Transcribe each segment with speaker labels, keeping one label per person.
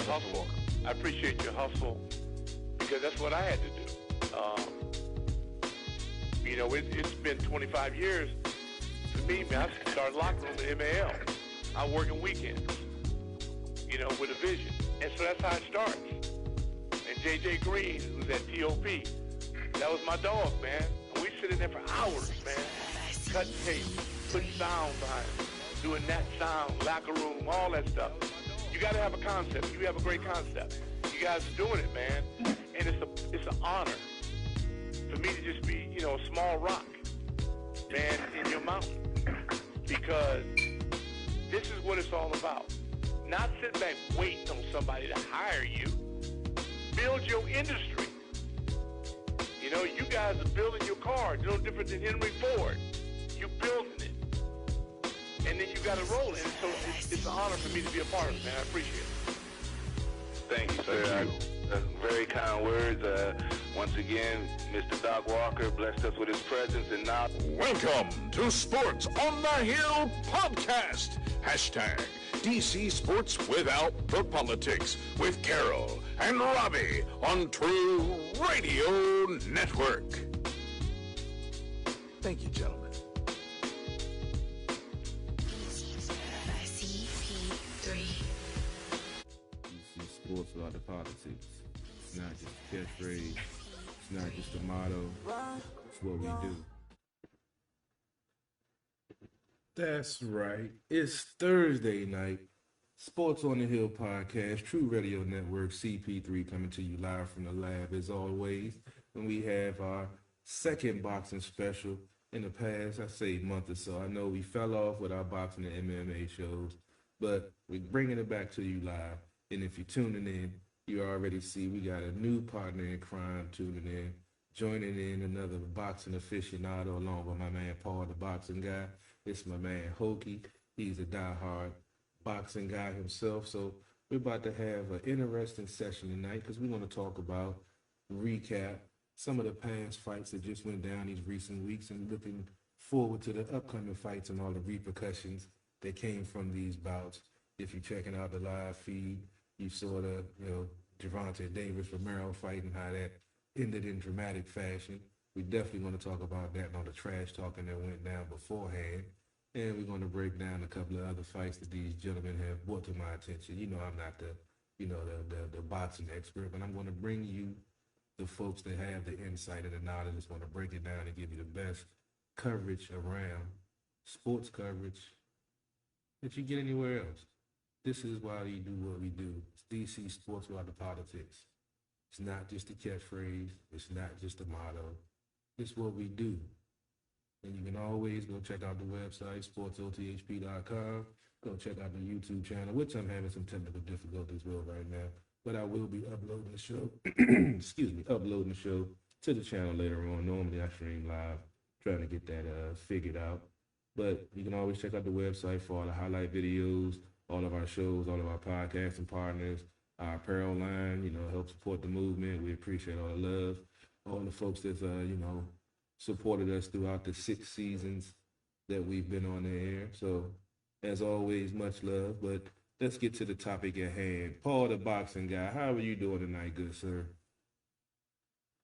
Speaker 1: hustle. I appreciate your hustle because that's what I had to do. It's been 25 years for me, man. I started locker room at MAL. I work in weekends, with a vision. And so that's how it starts. And J.J. Green, who's at TOP, that was my dog, man. And we sit in there for hours, man. Cutting tape, putting sound behind it, doing that sound, locker room, all that stuff. You got to have a concept. You have a great concept. You guys are doing it, man. And it's an honor for me to just be, a small rock, man, in your mountain. Because this is what it's all about. Not sitting back waiting on somebody to hire you. Build your industry. You guys are building your car. No different than Henry Ford. You're building it. And then you got to roll it. So it's an honor for me to be a part of it, man. I appreciate it.
Speaker 2: Thank you, sir. Very kind words. Once again, Mr. Doc Walker blessed us with his presence, and now...
Speaker 3: Welcome to Sports on the Hill podcast. Hashtag DC Sports Without the Politics with Carol and Robbie on True Radio Network. Thank you, gentlemen.
Speaker 4: Sports without the politics. It's not just a catchphrase. It's not just a motto. It's what we do. That's right. It's Thursday night. Sports on the Hill podcast, True Radio Network, CP3 coming to you live from the lab as always. And we have our second boxing special in the past, I say month or so. I know we fell off with our boxing and MMA shows, but we're bringing it back to you live. And if you're tuning in, you already see we got a new partner in crime tuning in, joining in another boxing aficionado along with my man Paul, the boxing guy. It's my man Hokey. He's a diehard boxing guy himself. So we're about to have an interesting session tonight because we're going to talk about, recap some of the past fights that just went down these recent weeks and looking forward to the upcoming fights and all the repercussions that came from these bouts. If you're checking out the live feed, you saw the, Gervonta Davis-Romero fight and how that ended in dramatic fashion. We definitely want to talk about that and all the trash talking that went down beforehand. And we're going to break down a couple of other fights that these gentlemen have brought to my attention. I'm not the boxing expert, but I'm going to bring you the folks that have the insight and the knowledge that's going to break it down and give you the best coverage around sports coverage that you get anywhere else. This is why we do what we do. It's DC Sports Without the Politics. It's not just a catchphrase. It's not just a motto. It's what we do. And you can always go check out the website, sportsothp.com. Go check out the YouTube channel, which I'm having some technical difficulties with right now. But I will be uploading the show, uploading the show to the channel later on. Normally I stream live, trying to get that figured out. But you can always check out the website for all the highlight videos, all of our shows, all of our podcasting partners, our apparel line, help support the movement. We appreciate all the love. All the folks that's, supported us throughout the 6 seasons that we've been on the air. So, as always, much love. But let's get to the topic at hand. Paul, the boxing guy, how are you doing tonight, good sir?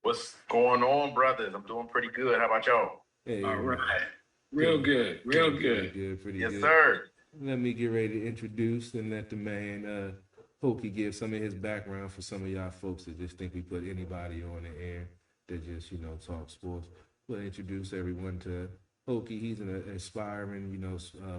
Speaker 5: What's going on, brothers? I'm doing pretty good. How about y'all?
Speaker 4: Hey,
Speaker 6: all right. Real good. Real good.
Speaker 4: Pretty
Speaker 5: yes,
Speaker 4: good.
Speaker 5: Yes, sir.
Speaker 4: Let me get ready to introduce and let the man Hokey give some of his background for some of y'all folks that just think we put anybody on the air that just, talk sports. We'll introduce everyone to Hokey. He's an aspiring,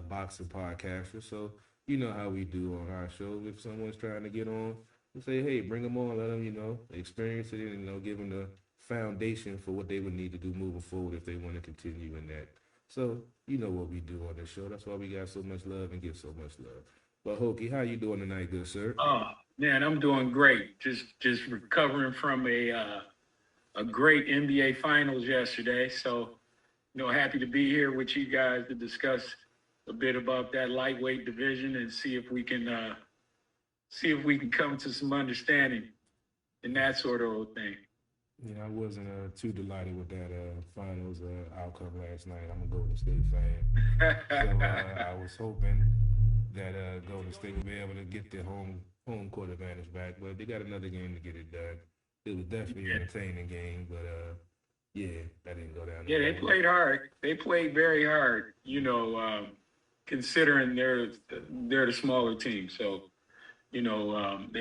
Speaker 4: boxing podcaster. So you know how we do on our show. If someone's trying to get on, we say, hey, bring them on, let them, experience it and, give them the foundation for what they would need to do moving forward if they want to continue in that. So you know what we do on this show. That's why we got so much love and give so much love. But Hokey, how you doing tonight, good sir?
Speaker 6: Oh man, I'm doing great. Just recovering from a great NBA Finals yesterday. So, happy to be here with you guys to discuss a bit about that lightweight division and see if we can come to some understanding in that sort of thing.
Speaker 4: I wasn't too delighted with that finals outcome last night. I'm a Golden State fan. So I was hoping that Golden State would be able to get their home home court advantage back, but they got another game to get it done. It was definitely an entertaining game, but yeah, that didn't go down.
Speaker 6: Yeah, they played hard. They played very hard. Considering they're the smaller team, so they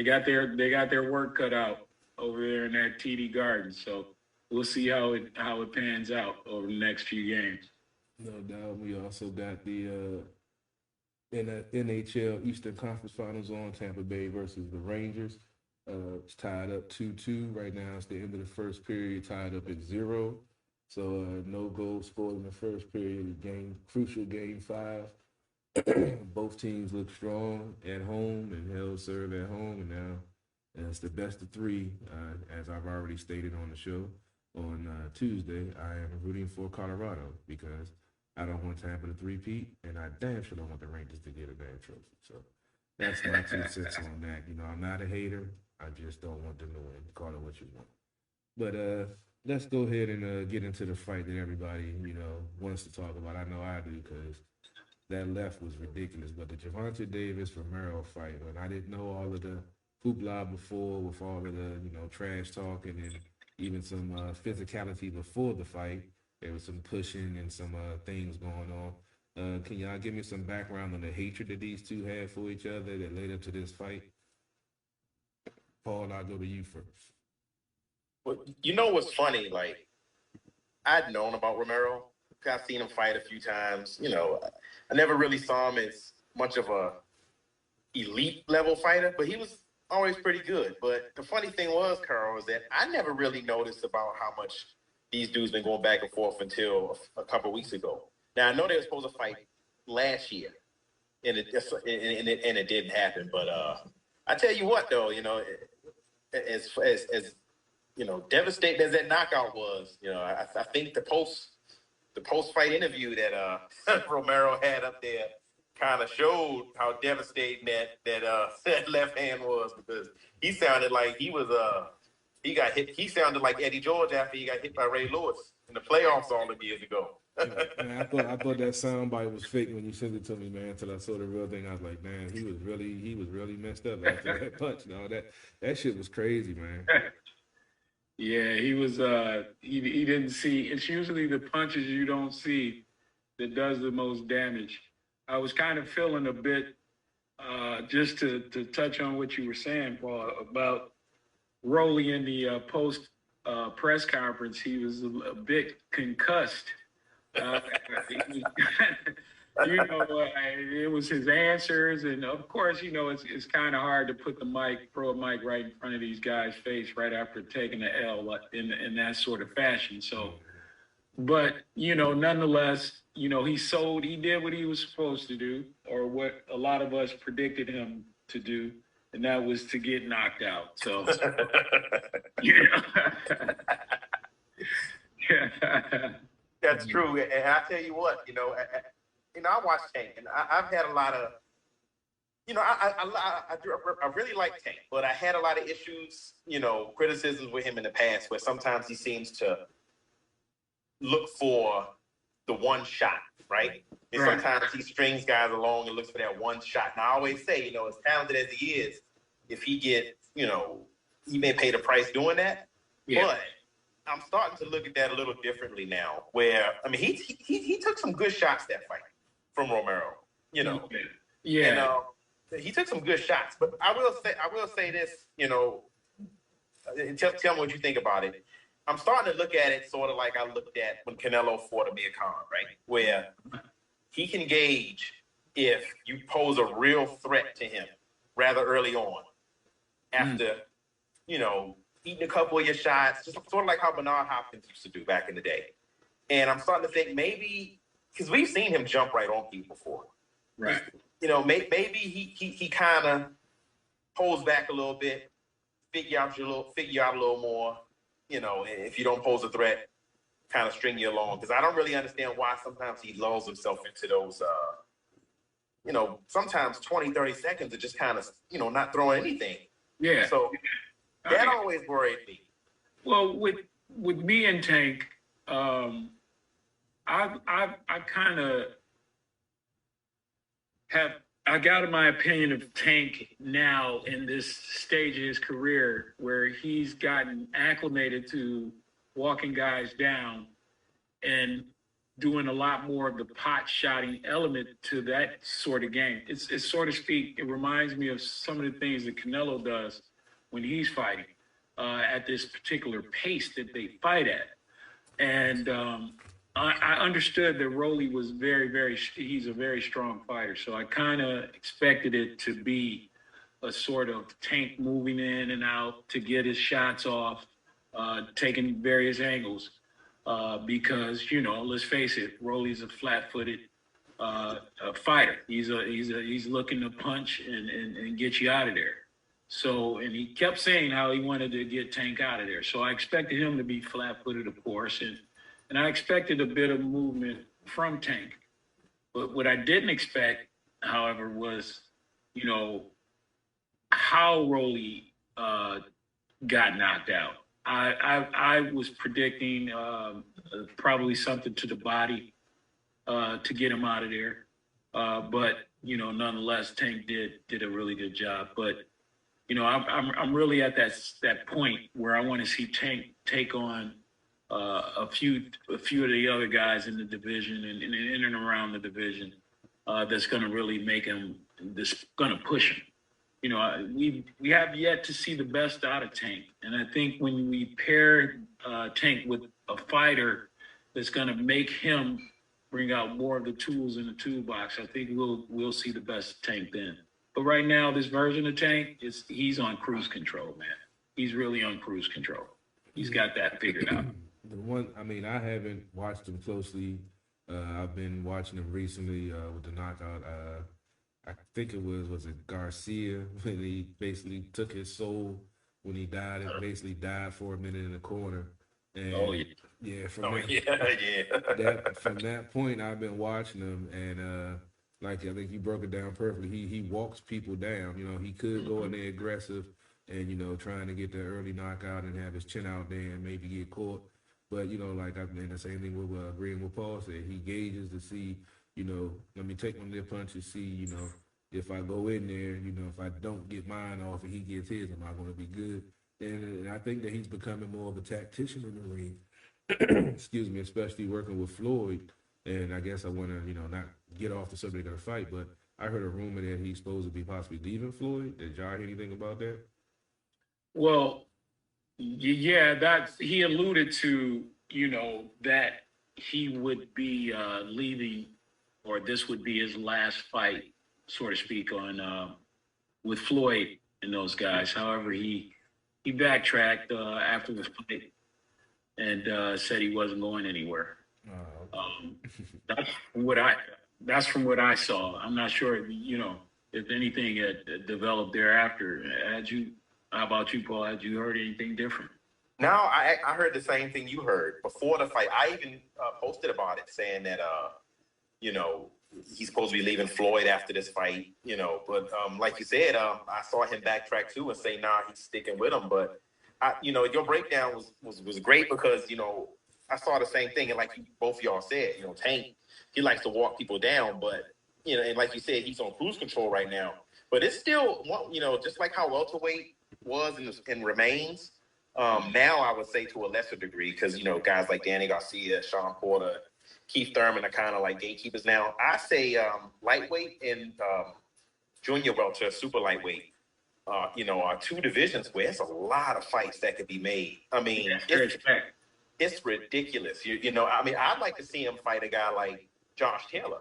Speaker 6: got their work cut out over there in that TD Garden. So we'll see how it pans out over the next few games.
Speaker 4: No doubt. We also got the NHL Eastern Conference Finals on, Tampa Bay versus the Rangers. It's tied up 2-2 right now. It's the end of the first period, tied up at 0. So no goals scored in the first period. Crucial game 5. Both teams look strong at home and held serve at home, and now it's the best of 3. As I've already stated on the show on Tuesday, I am rooting for Colorado because I don't want Tampa to three-peat, and I damn sure don't want the Rangers to get a damn trophy. So that's my 2 cents on that. I'm not a hater. I just don't want them to win. Call it what you want. But let's go ahead and get into the fight that everybody, wants to talk about. I know I do because that left was ridiculous. But the Gervonta Davis-Romero fight, when I didn't know all of the hoopla before with all of the, trash talk and then even some physicality before the fight, there was some pushing and some things going on. Can y'all give me some background on the hatred that these two had for each other that led up to this fight? Paul, I'll go to you first.
Speaker 5: Well, what's funny? Like, I'd known about Romero. I've seen him fight a few times. I never really saw him as much of a elite level fighter, but he was always pretty good. But the funny thing was, Carl, is that I never really noticed about how much these dudes been going back and forth until a couple of weeks ago. Now, I know they were supposed to fight last year, and it didn't happen. But I tell you what, though, as devastating as that knockout was, I think the post-fight interview that Romero had up there kind of showed how devastating that left hand was, because he sounded like he got hit. He sounded like Eddie George after he got hit by Ray Lewis in the playoffs all them years ago.
Speaker 4: Man, I thought that soundbite was fake when you sent it to me, man. Until I saw the real thing, I was like, man, he was really messed up after that punch. That shit was crazy, man.
Speaker 6: Yeah, he was. He didn't see. It's usually the punches you don't see that does the most damage. I was kind of feeling a bit, just to touch on what you were saying, Paul, about Rolly in the post press conference. He was a bit concussed. It was his answers, and of course, it's kind of hard to put the mic, throw a mic right in front of these guys' face right after taking the L in that sort of fashion. So, but nonetheless, he did what he was supposed to do, or what a lot of us predicted him to do, and that was to get knocked out. So,
Speaker 5: That's true, and I tell you what, I watch Tank, and I've had a lot of, I really like Tank, but I had a lot of issues, criticisms with him in the past, where sometimes he seems to look for the one shot, right? And sometimes he strings guys along and looks for that one shot. And I always say, as talented as he is, if he gets, he may pay the price doing that, but I'm starting to look at that a little differently now, where, he took some good shots that fight from Romero, Yeah. And he took some good shots, but I will say this, tell me what you think about it. I'm starting to look at it sort of like I looked at when Canelo fought Amir Khan, right? Where he can gauge if you pose a real threat to him rather early on after, eating a couple of your shots, just sort of like how Bernard Hopkins used to do back in the day. And I'm starting to think maybe, because we've seen him jump right on people before.
Speaker 6: Right.
Speaker 5: Maybe he kind of pulls back a little bit, figure out a little more, if you don't pose a threat, kind of string you along. Because I don't really understand why sometimes he lulls himself into those, sometimes 20, 30 seconds of just kind of, not throwing anything.
Speaker 6: Yeah.
Speaker 5: So that always worried me.
Speaker 6: Well, with me and Tank, I kind of have I got my opinion of Tank now in this stage of his career where he's gotten acclimated to walking guys down and doing a lot more of the pot shotting element to that sort of game. It's sort of speak, it reminds me of some of the things that Canelo does when he's fighting at this particular pace that they fight at. And I understood that Rolly was he's a very strong fighter. So I kind of expected it to be a sort of Tank moving in and out to get his shots off, taking various angles. Because, let's face it, Rolly's a flat-footed fighter. He's looking to punch and get you out of there. So, and he kept saying how he wanted to get Tank out of there. So I expected him to be flat-footed, of course, and I expected a bit of movement from Tank. But what I didn't expect, however, was, how Rolly got knocked out. I was predicting probably something to the body to get him out of there. But, nonetheless, Tank did a really good job. But, I'm really at that point where I want to see Tank take on a few of the other guys in the division and in and around the division that's going to really make him, that's going to push him. We have yet to see the best out of Tank. And I think when we pair Tank with a fighter that's going to make him bring out more of the tools in the toolbox, I think we'll see the best Tank then. But right now, this version of Tank, he's on cruise control, man. He's really on cruise control. He's got that figured out.
Speaker 4: I haven't watched him closely. I've been watching him recently with the knockout. I think it was it Garcia, when he basically took his soul when he died and basically died for a minute in the corner. And from that point, I've been watching him, and I think you broke it down perfectly. He walks people down. He could go in there aggressive and trying to get the early knockout and have his chin out there and maybe get caught. But the same thing with agreeing with Paul said. He gauges to see, let me take one of their punches, see, if I go in there, if I don't get mine off and he gets his, am I going to be good? And I think that he's becoming more of a tactician in the ring. Excuse me, especially working with Floyd. And I guess I want to, not get off the subject of the fight, but I heard a rumor that he's supposed to be possibly leaving Floyd. Did y'all hear anything about that?
Speaker 6: Well, yeah, he alluded to, that he would be leaving, or this would be his last fight, so to speak, on with Floyd and those guys. However, he backtracked after the fight and said he wasn't going anywhere. That's from what I saw. I'm not sure, if anything had developed thereafter. How about you, Paul? Had you heard anything different?
Speaker 5: No, I heard the same thing you heard before the fight. I even posted about it, saying that he's supposed to be leaving Floyd after this fight. But like you said, I saw him backtrack too and say, nah, he's sticking with him. But your breakdown was great because I saw the same thing, and like both of y'all said, Tank, he likes to walk people down, but and like you said, he's on cruise control right now. But it's still, just like how welterweight was and remains. Now I would say to a lesser degree, because guys like Danny Garcia, Sean Porter, Keith Thurman are kind of like gatekeepers now. I say lightweight and junior welter, super lightweight, are two divisions where it's a lot of fights that could be made. I mean, it's ridiculous. I'd like to see him fight a guy like Josh Taylor,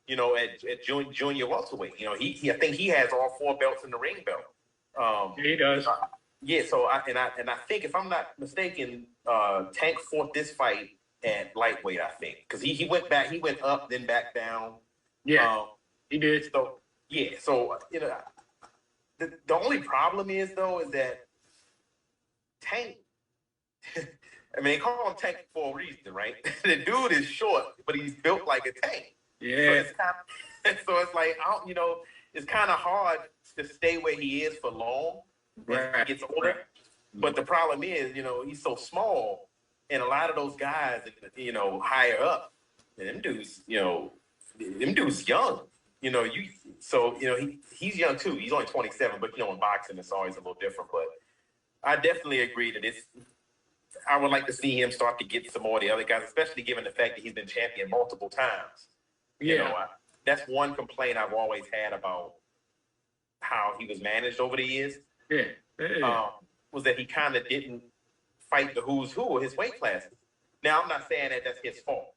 Speaker 5: at junior welterweight. I think he has all 4 belts in the ring belt.
Speaker 6: He does.
Speaker 5: So I think, if I'm not mistaken, Tank fought this fight at lightweight, I think, because he went up, then back down.
Speaker 6: Yeah, he did.
Speaker 5: So the only problem is that Tank. They call him Tank for a reason, right? The dude is short, but he's built like a tank.
Speaker 6: Yeah.
Speaker 5: So it's like, it's kind of hard to stay where he is for long as he gets older. Right. But the problem is, he's so small, and a lot of those guys, higher up, and them dudes young. he's young too. He's only 27, but in boxing it's always a little different. But I definitely agree that I would like to see him start to get some more of the other guys, especially given the fact that he's been champion multiple times.
Speaker 6: Yeah.
Speaker 5: That's one complaint I've always had about how he was managed over the years.
Speaker 6: Yeah.
Speaker 5: Was that he kind of didn't fight the who's who of his weight classes. Now, I'm not saying that that's his fault.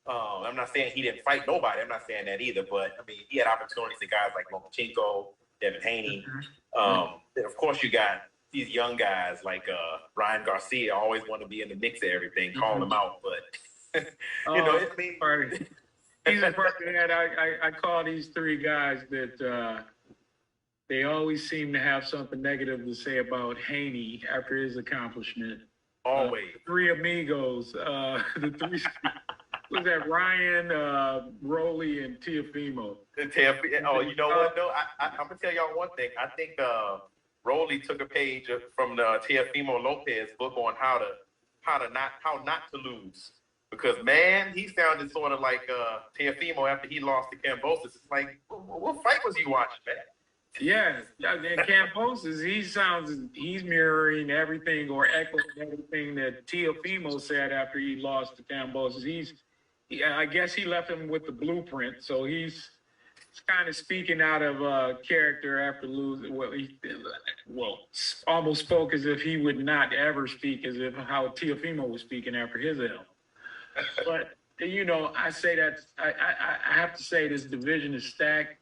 Speaker 5: I'm not saying he didn't fight nobody. I'm not saying that either. But, I mean, he had opportunities to guys like Lomachenko, Devin Haney. And of course, you got these young guys like Ryan Garcia always want to be in the mix of everything, call them out. But, I mean.
Speaker 6: He's a person that I call these three guys that they always seem to have something negative to say about Haney after his accomplishment.
Speaker 5: Always.
Speaker 6: Three amigos, the three, was that Ryan, Rolly, and Teofimo?
Speaker 5: Oh, you know what, though? I'm going to tell y'all one thing. I think Rolly took a page from the Teofimo Lopez book on how not to lose. Because, man, he sounded sort of like Teofimo after he lost to Kambosos. It's like, what fight was you watching, man?
Speaker 6: Yeah, and Kambosos, he's mirroring everything or echoing everything that Teofimo said after he lost to Kambosos. I guess he left him with the blueprint, so he's kind of speaking out of character after losing. Well, almost spoke as if he would not ever speak as if how Teofimo was speaking after his L. But I say that I have to say this division is stacked.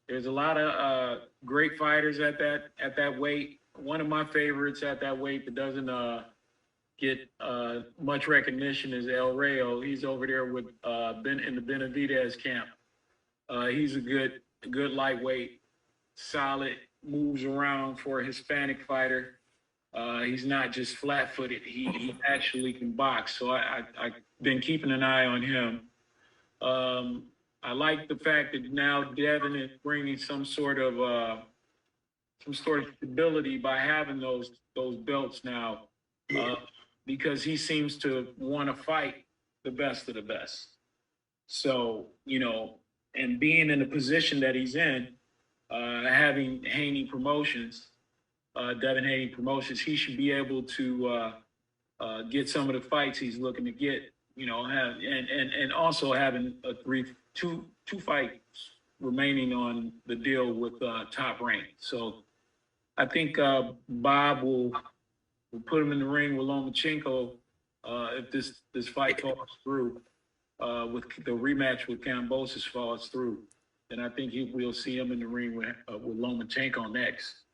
Speaker 6: There's a lot of great fighters at that weight. One of my favorites at that weight that doesn't get much recognition is El Rayo. He's over there with in the Benavidez camp. He's a good lightweight, solid, moves around for a Hispanic fighter. He's not just flat-footed. He actually can box. So I've been keeping an eye on him. I like the fact that now Devin is bringing some sort of stability by having those belts now, because he seems to want to fight the best of the best. So, and being in the position that he's in, having Haney Promotions, Devin Haney Promotions, he should be able to get some of the fights he's looking to get, and also having two fights remaining on the deal with Top Rank. So I think Bob will put him in the ring with Lomachenko if this fight falls through, with the rematch with Kambosos falls through. Then I think we'll see him in the ring with Lomachenko next.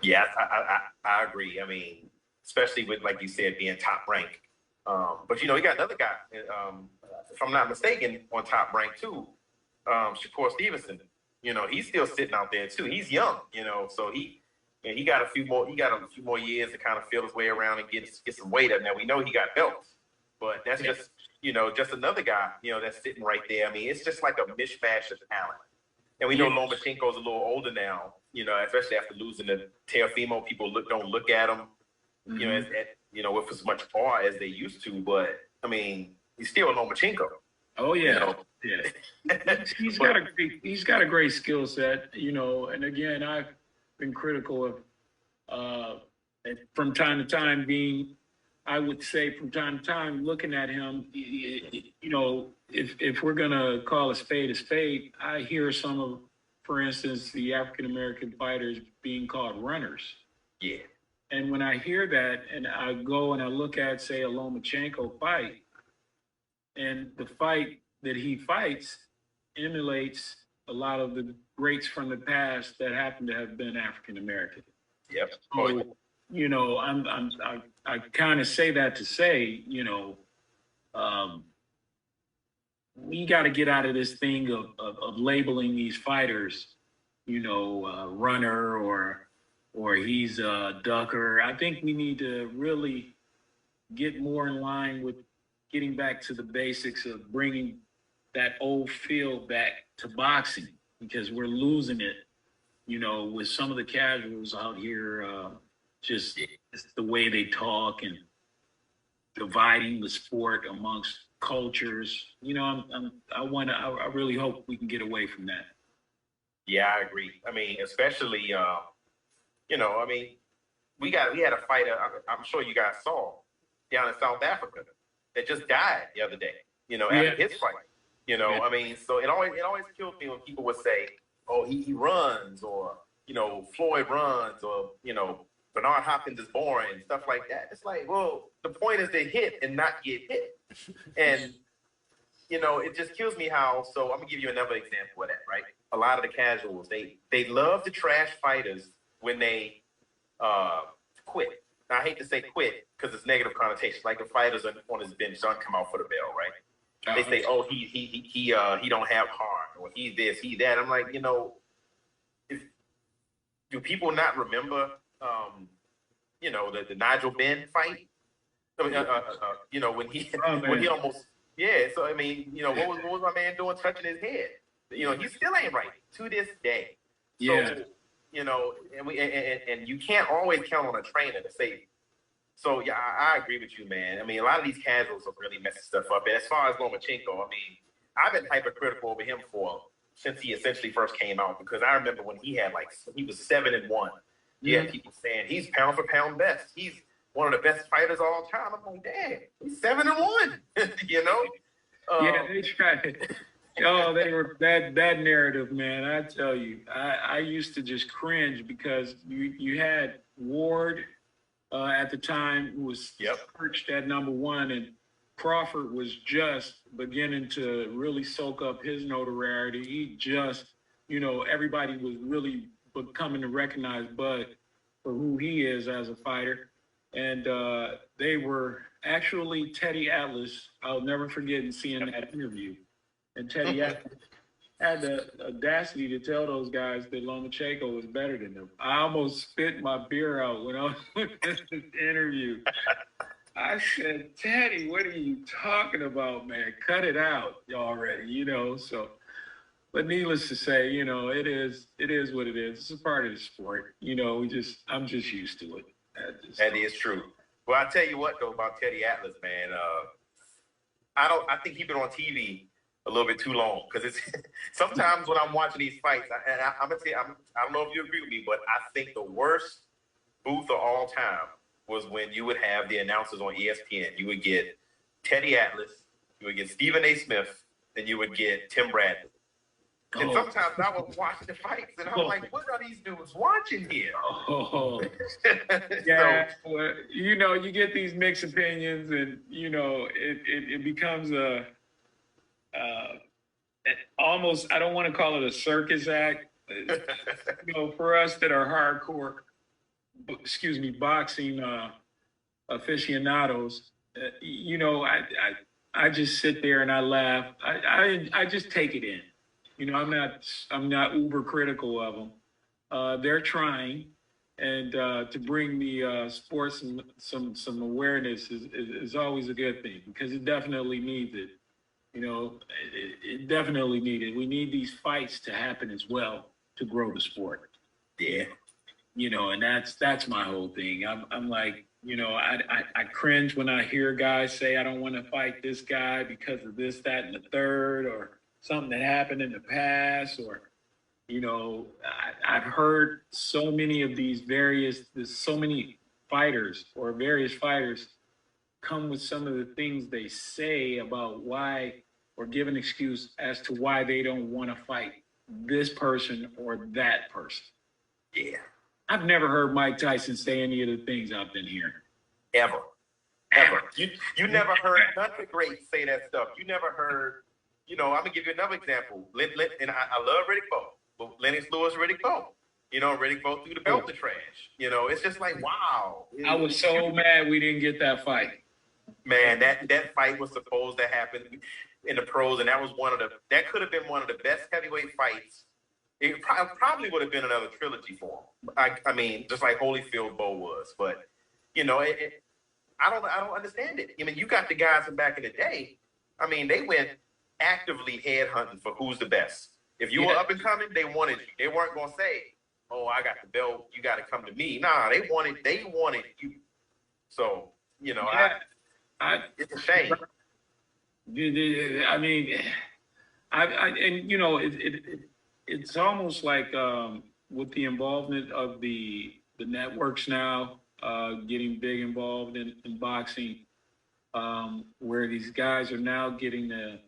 Speaker 5: Yeah, I agree. I mean, especially with, like you said, being Top Rank. But, he got another guy, if I'm not mistaken, on Top Rank too, Shakur Stevenson. He's still sitting out there too. He's young, so he got a few more years to kind of feel his way around and get some weight up. Now, we know he got belts, but that's just, just another guy, that's sitting right there. I mean, it's just like a mishmash of talent. And we know Lomachenko's a little older now, especially after losing to Teofimo. People don't look at him, with as much awe as they used to. But, I mean, he's still Lomachenko.
Speaker 6: Oh, yeah. Yeah. He's got a great skill set, and again, I've been critical of from time to time looking at him, if we're going to call a spade, I hear some of, for instance, the African-American fighters being called runners.
Speaker 5: Yeah.
Speaker 6: And when I hear that and I go and I look at, say, a Lomachenko fight, and the fight that he fights emulates a lot of the greats from the past that happen to have been African-American.
Speaker 5: Yep.
Speaker 6: So, I kind of say that to say, we got to get out of this thing of labeling these fighters, runner or he's a ducker. I think we need to really get more in line with getting back to the basics of bringing that old feel back to boxing, because we're losing it, with some of the casuals out here, just the way they talk and dividing the sport amongst cultures. I really hope we can get away from that.
Speaker 5: Yeah, I agree. I mean, especially, you know, I mean, we had a fighter. I'm sure you guys saw down in South Africa that just died the other day. You know, after his fight. You know, I mean, so it always kills me when people would say, "Oh, he runs," or you know, Floyd runs, or you know, Bernard Hopkins is boring, stuff like that. It's like, well, the point is to hit and not get hit, and you know, it just kills me how. So I'm gonna give you another example of that, right? A lot of the casuals, they love to trash fighters when they quit. Now, I hate to say quit because it's negative connotation. Like the fighters on his bench don't come out for the bell, right? They say, "Oh, he don't have heart," or "He this, he that." I'm like, you know, do people not remember, you know, the Nigel Benn fight? I mean, you know, when he almost, yeah. So I mean, you know, what was my man doing, touching his head? You know, he still ain't right to this day. So, you know, and you can't always count on a trainer to save you. So yeah, I agree with you, man. I mean, a lot of these casuals are really messing stuff up. And as far as Lomachenko, I mean, I've been hypercritical over him since he essentially first came out, because I remember when he was 7-1. You had people saying he's pound for pound best. He's one of the best fighters of all time. I'm like, damn, he's 7-1. You know?
Speaker 6: Yeah, they tried. Oh, they were that narrative, man. I tell you, I used to just cringe because you had Ward at the time, who was perched at number 1, and Crawford was just beginning to really soak up his notoriety. He just, you know, everybody was really becoming to recognize Bud for who he is as a fighter. And they were actually Teddy Atlas. I'll never forget seeing that interview. And Teddy Atlas had the audacity to tell those guys that Lomachenko was better than them. I almost spit my beer out when I was looking at this interview. I said, "Teddy, what are you talking about, man? Cut it out already," you know. So, but needless to say, you know, it is what it is. It's a part of the sport. You know, I'm just used to it.
Speaker 5: That is true. Well, I tell you what though about Teddy Atlas, man. I think he's been on TV a little bit too long, because it's sometimes when I'm watching these fights, I'm gonna say, I don't know if you agree with me, but I think the worst booth of all time was when you would have the announcers on ESPN. You would get Teddy Atlas, you would get Stephen A. Smith, and you would get Tim Bradley. And sometimes I would watch the fights, and I'm like, what are these dudes watching here?
Speaker 6: Yeah, well, you know, you get these mixed opinions, and you know, it becomes a almost, I don't want to call it a circus act. You know, for us that are hardcore, boxing aficionados, you know, I just sit there and I laugh. I just take it in. You know, I'm not uber critical of them. They're trying, and to bring the sports some awareness is always a good thing, because it definitely needs it. You know, it definitely needed. We need these fights to happen as well to grow the sport.
Speaker 5: Yeah.
Speaker 6: You know, and that's my whole thing. I'm like, you know, I cringe when I hear guys say, "I don't want to fight this guy because of this, that, and the third, or something that happened in the past," or, you know, I've heard so many of so many fighters or various fighters come with some of the things they say about why, or give an excuse as to why they don't want to fight this person or that person.
Speaker 5: Yeah.
Speaker 6: I've never heard Mike Tyson say any of the things I've been hearing.
Speaker 5: Ever. You never heard none of the greats say that stuff. You never heard, you know, I'm going to give you another example. And I love Riddick Bowe, but Lennox Lewis, Riddick Bowe. You know, Riddick Bowe threw the belt to trash. You know, it's just like, wow.
Speaker 6: I was so mad we didn't get that fight.
Speaker 5: Man, that fight was supposed to happen in the pros, and that could have been one of the best heavyweight fights. It probably would have been another trilogy for him. I mean, just like Holyfield Bowe was. But, you know, I don't understand it. I mean, you got the guys from back in the day. I mean, they went actively headhunting for who's the best. If you were up and coming, they wanted you. They weren't going to say, "Oh, I got the belt, you got to come to me." Nah, they wanted you. So, you know, it's a shame.
Speaker 6: I mean, and you know, it's almost like with the involvement of the networks now getting big involved in boxing, where these guys are now getting a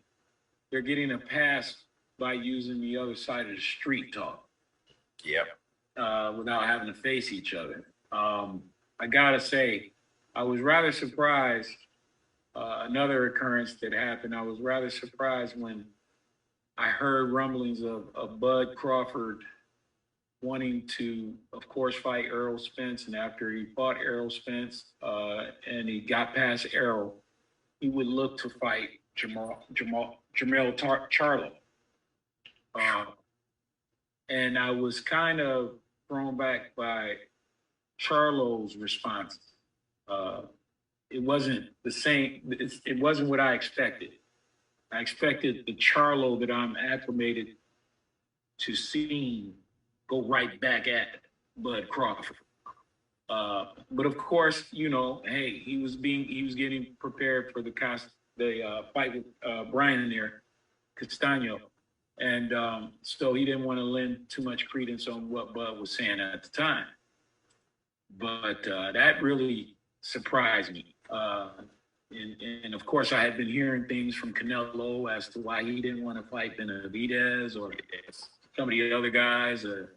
Speaker 6: pass by using the other side of the street talk.
Speaker 5: Yep.
Speaker 6: Without having to face each other. I gotta say, I was rather surprised. Another occurrence that happened, I was rather surprised when I heard rumblings of Bud Crawford wanting to, of course, fight Errol Spence. And after he fought Errol Spence and he got past Errol, he would look to fight Jermell Charlo. And I was kind of thrown back by Charlo's response. It wasn't the same. It wasn't what I expected. I expected the Charlo that I'm acclimated to seeing go right back at Bud Crawford. But of course, you know, hey, he was getting prepared for the fight with Brian there, Castano. And so he didn't want to lend too much credence on what Bud was saying at the time. But that really surprised me. And of course, I had been hearing things from Canelo as to why he didn't want to fight Benavidez or some of the other guys.
Speaker 5: Or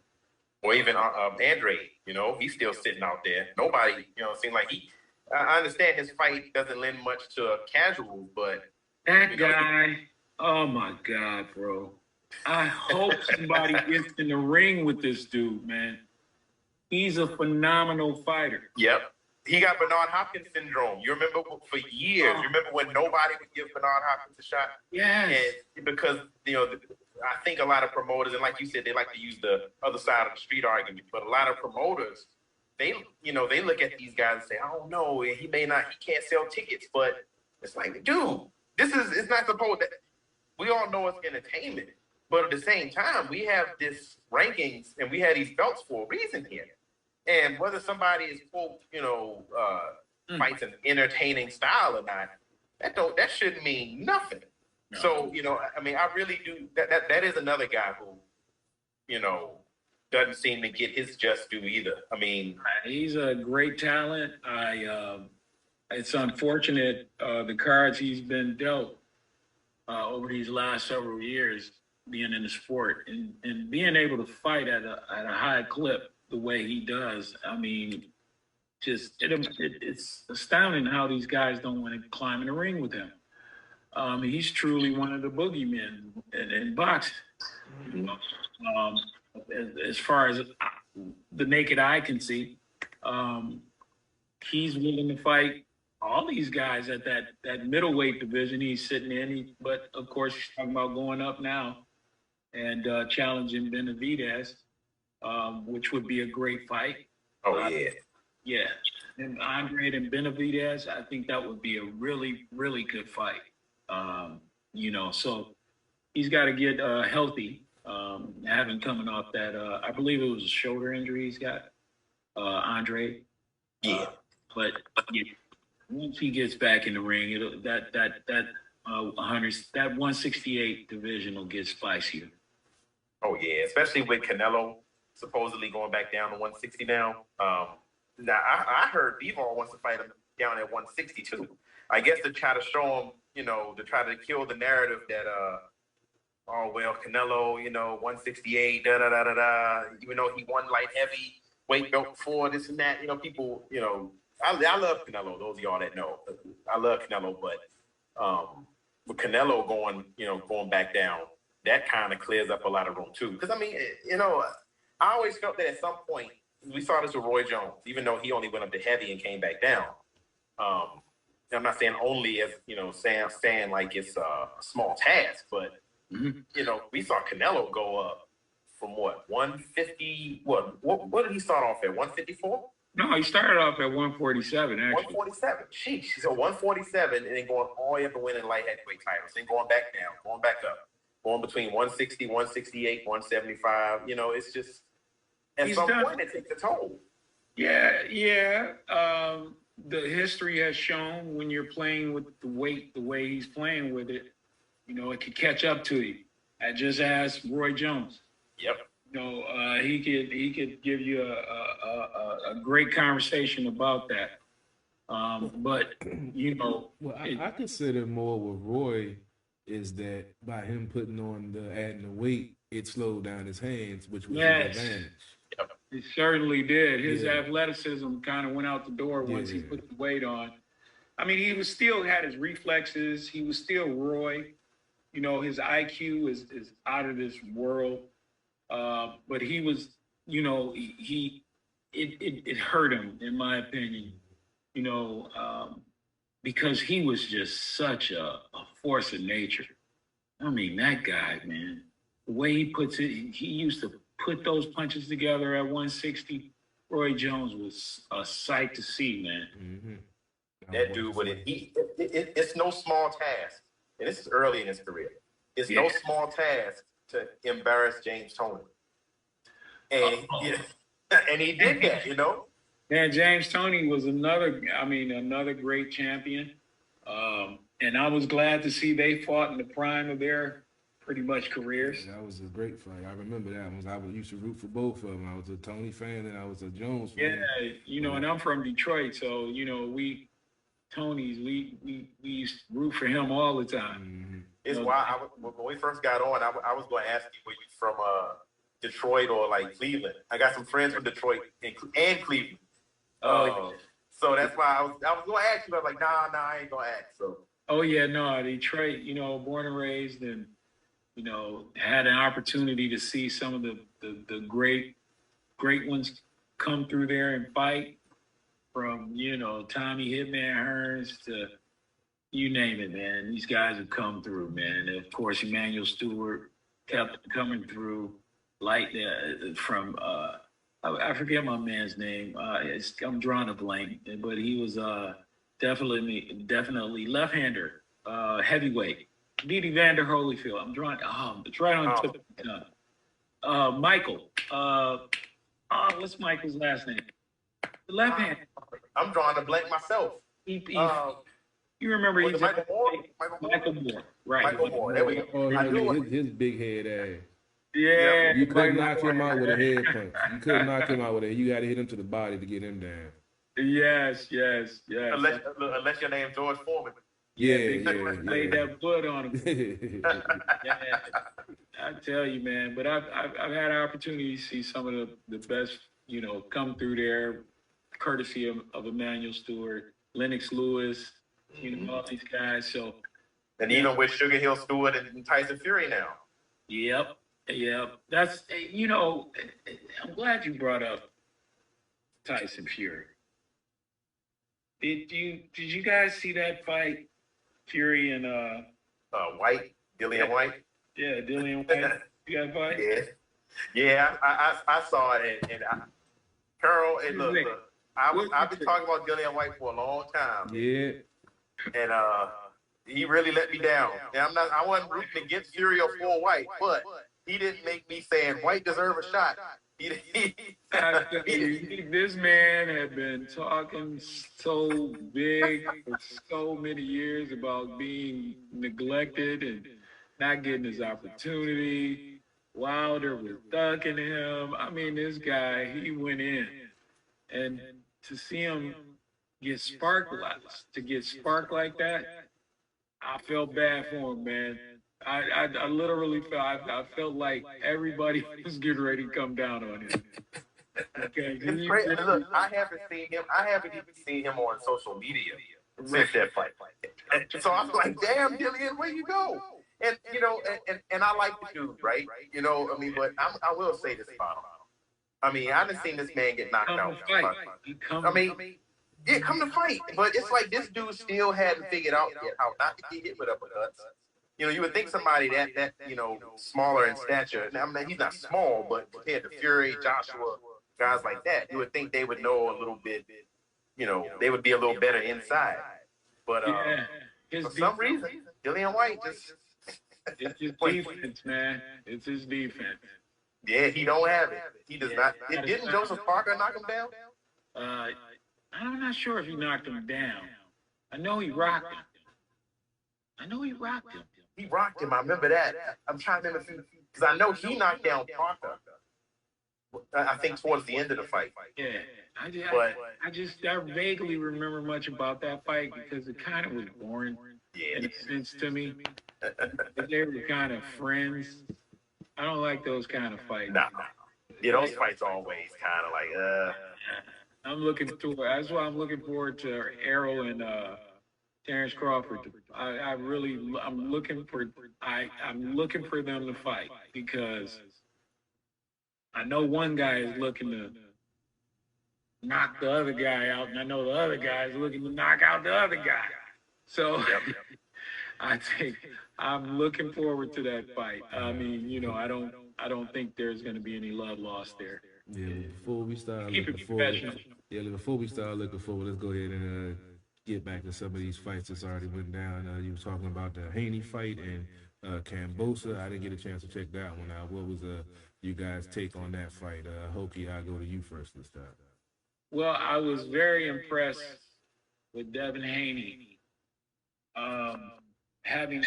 Speaker 5: even Andre, you know, he's still sitting out there. Nobody, you know, seems like I understand his fight doesn't lend much to casuals, but
Speaker 6: that guy, oh my God, bro. I hope somebody gets in the ring with this dude, man. He's a phenomenal fighter.
Speaker 5: Yep. He got Bernard Hopkins syndrome. You remember for years, you remember when nobody would give Bernard Hopkins a shot?
Speaker 6: Yes.
Speaker 5: And because, you know, I think a lot of promoters, and like you said, they like to use the other side of the street argument, but a lot of promoters, they look at these guys and say, I don't know, he can't sell tickets, but it's like, dude, it's not supposed that, we all know it's entertainment. But at the same time, we have this rankings and we have these belts for a reason here. And whether somebody is, quote, you know, fights an entertaining style or not, that shouldn't mean nothing. No. So, you know, I mean, I really do. That is another guy who, you know, doesn't seem to get his just due either. I mean,
Speaker 6: he's a great talent. It's unfortunate the cards he's been dealt over these last several years, being in the sport and being able to fight at a high clip the way he does. I mean, it's astounding how these guys don't want to climb in the ring with him. He's truly one of the boogeymen in boxing. You know? As far as the naked eye can see, he's willing to fight all these guys at that middleweight division he's sitting in. But of course, he's talking about going up now and challenging Benavidez, which would be a great fight.
Speaker 5: Oh, yeah.
Speaker 6: Yeah. And Andre and Benavidez, I think that would be a really, really good fight. You know, so he's got to get healthy. Having coming off that, I believe it was a shoulder injury he's got, Andre.
Speaker 5: Yeah.
Speaker 6: But yeah, once he gets back in the ring, that 168 division will get spicier.
Speaker 5: Oh yeah, especially with Canelo supposedly going back down to 160 now. Now I heard Bivol wants to fight him down at 162. I guess to try to show him, you know, to try to kill the narrative that oh well, Canelo, you know, 168, even though he won light heavy weight belt before, this and that, you know, people, you know, I love Canelo. Those of y'all that know, I love Canelo, but with Canelo going back down, that kind of clears up a lot of room too. Because I mean, you know, I always felt that at some point we saw this with Roy Jones, even though he only went up to heavy and came back down. I'm not saying only as, you know, saying like it's a small task, but you know, we saw Canelo go up from what, 150? What did he start off at? 154?
Speaker 6: No, he started off at 147, actually.
Speaker 5: 147. Sheesh. So 147 and then going all the way up and winning light heavyweight titles, then going back down, going back up, going between 160, 168, 175. You know, it's just at some point it takes a toll.
Speaker 6: Yeah. The history has shown when you're playing with the weight the way he's playing with it, you know, it could catch up to you. I just asked Roy Jones.
Speaker 5: Yep.
Speaker 6: You know, he could give you a great conversation about that. But you know,
Speaker 4: Well, I consider more with Roy is that by him putting on adding the weight, it slowed down his hands, which was his
Speaker 6: yes,
Speaker 4: advantage.
Speaker 6: he certainly did. His
Speaker 4: Yeah.
Speaker 6: athleticism kind of went out the door once he
Speaker 4: Yeah.
Speaker 6: put the weight on. I mean, he was still had his reflexes. He was still Roy. You know, his IQ is out of this world. But he was, you know, it hurt him, in my opinion, you know, because he was just such a force of nature. I mean, that guy, man, the way he puts it, he used to put those punches together at 160. Roy Jones was a sight to see, man.
Speaker 4: Mm-hmm.
Speaker 5: That dude, but it's no small task, and this is early in his career. It's no small task to embarrass James Toney, and and he did that, you know.
Speaker 6: Man, James Toney was another great champion. And I was glad to see they fought in the prime of their pretty much careers.
Speaker 4: Yeah, that was a great fight. I remember that one. I used to root for both of them. I was a Toney fan and I was a Jones fan.
Speaker 6: Yeah, you know, and I'm from Detroit, so you know we used to root for him all the time.
Speaker 5: Mm-hmm. It's why when we first got on, I was going to ask you, were you from Detroit or like Cleveland? I got some friends from Detroit and Cleveland. So that's why I was going to ask you. I was like, nah, I ain't going to ask. So.
Speaker 6: Oh yeah, no, Detroit. You know, born and raised, and you know, had an opportunity to see some of the great ones come through there and fight. From, you know, Tommy Hitman Hearns to you name it, man. These guys have come through, man. And of course, Emmanuel Stewart kept coming through. Like from I forget my man's name. I'm drawing a blank, but he was definitely left-hander, heavyweight. Didi Vander Holyfield. I'm drawing. It's right on tip of the tongue. Michael. What's Michael's last name? The left hand.
Speaker 5: I'm drawing a blank myself.
Speaker 6: You remember he's
Speaker 5: Michael Moore?
Speaker 6: Michael Moore, right?
Speaker 5: Michael Moore. There we go.
Speaker 4: Oh, his big head ass.
Speaker 6: Yeah.
Speaker 4: You couldn't knock him out with a head punch. You couldn't knock him out with it. You got to hit him to the body to get him down.
Speaker 6: Yes.
Speaker 5: Unless your name's George Foreman.
Speaker 4: Yeah.
Speaker 6: Laid that foot on him. Yeah. I tell you, man. But I've had an opportunity to see some of the best, you know, come through there, courtesy of Emmanuel Stewart, Lennox Lewis, you know, all these guys. So,
Speaker 5: and even with Sugar Hill Stewart and Tyson Fury now.
Speaker 6: Yep. That's, you know, I'm glad you brought up Tyson Fury. Did you guys see that fight, Fury and
Speaker 5: White, Dillian White?
Speaker 6: Yeah, Dillian White. You got a fight?
Speaker 5: Yeah. I saw it, and Carol, and look, I've been talking about Dillian White for a long time.
Speaker 4: Yeah.
Speaker 5: And he really let me down. And I wasn't rooting against Fury or for White, but he didn't make me saying White deserve a shot.
Speaker 6: This man had been talking so big for so many years about being neglected and not getting his opportunity. Wilder was ducking him. I mean, this guy, he went in. And to see him get sparked like that, I felt bad for him, man. I literally felt like everybody was getting ready to come down on him. Okay.
Speaker 5: It's crazy. Look, I haven't even seen him on social media since that fight. So I was like, damn, Dillian, where you go? And you know, and I like the dude, right? You know, I mean, but I will say this about him. I mean, I haven't seen this man get knocked out. Come to fight. But it's like this dude still hadn't figured out yet how not to get hit with uppercuts. You know, you would think somebody that you know, smaller in stature. Now, I mean, he's not small, but compared to Fury, Joshua, guys like that, you would think they would know a little bit. You know, they would be a little better inside. But for some reason, Dillian White just.
Speaker 6: It's his defense, man. It's his defense.
Speaker 5: Yeah, he don't have it. He does not. Didn't Joseph Parker knock him down?
Speaker 6: I'm not sure if he knocked him down. I know he rocked him.
Speaker 5: He rocked him. I remember that. I'm trying to remember Because I know he knocked down Parker, I think, towards the end of the fight.
Speaker 6: Yeah, I vaguely remember much about that fight because it kind of was boring in a sense to me. They were kind of friends. I don't like those kind of fights.
Speaker 5: Nah. Yeah, those fights always kind of like,
Speaker 6: I'm looking forward. That's why I'm looking forward to Errol and Terrence Crawford. I'm looking for them to fight because I know one guy is looking to knock the other guy out, and I know the other guy is looking to knock out the other guy. So I think I'm looking forward to that fight. I mean, you know, I don't think there's going to be any love lost there.
Speaker 4: Yeah, before we start
Speaker 6: Keep
Speaker 4: looking
Speaker 6: it
Speaker 4: forward,
Speaker 6: professional.
Speaker 4: before we start looking forward, let's go ahead and get back to some of these fights that's already went down. You were talking about the Haney fight and Kambosa. I didn't get a chance to check that one out. What was you guys' take on that fight? Hokie, I'll go to you first this time.
Speaker 6: Well, I was very impressed with Devin Haney, having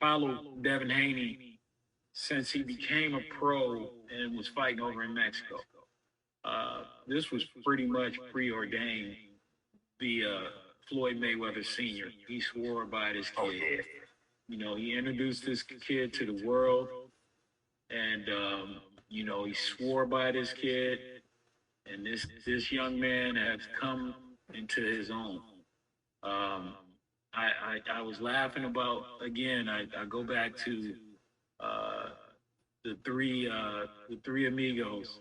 Speaker 6: followed Devin Haney since he became a pro and was fighting over in Mexico. This was pretty much preordained via Floyd Mayweather Sr. He swore by this kid. You know, he introduced this kid to the world, and you know, he swore by this kid, and this young man has come into his own. I was laughing about, again, I go back to the three amigos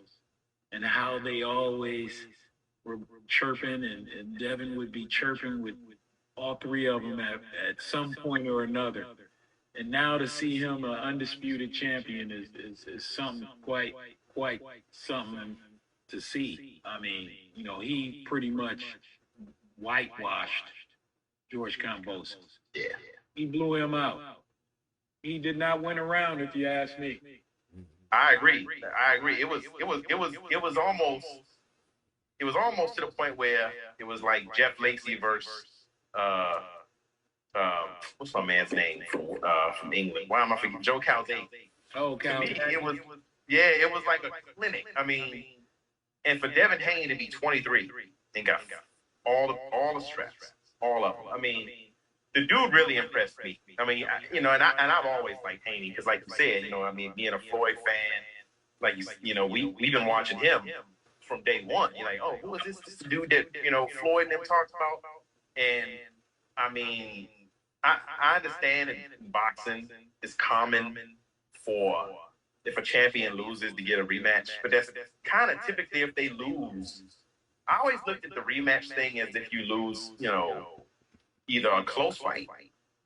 Speaker 6: and how they always were chirping, and Devin would be chirping with all three of them at some point or another. And now to see him an undisputed champion is something quite something to see. I mean, you know, he pretty much whitewashed George Kambosos.
Speaker 5: Yeah.
Speaker 6: He blew him out. He did not win a round, if you ask me.
Speaker 5: I agree. It was almost to the point where it was like Jeff Lacey versus what's my man's name from England? Why am I forgetting? Joe Calzaghe.
Speaker 6: Oh, Calzaghe.
Speaker 5: It was like a clinic. I mean, and for Devin Haney to be 23 and got all the straps, all of them. I mean, the dude really impressed me. I mean, I've always liked Haney because, like you said, you know, I mean, being a Floyd fan, like you know, we've been watching him from day one. You're like, oh, who is this? This dude that, you know, Floyd and them talked about. And I mean, I understand in boxing it's common for if a champion loses to get a rematch, but that's kind of typically if they lose. I always looked at the rematch thing as if you lose, you know, either a close fight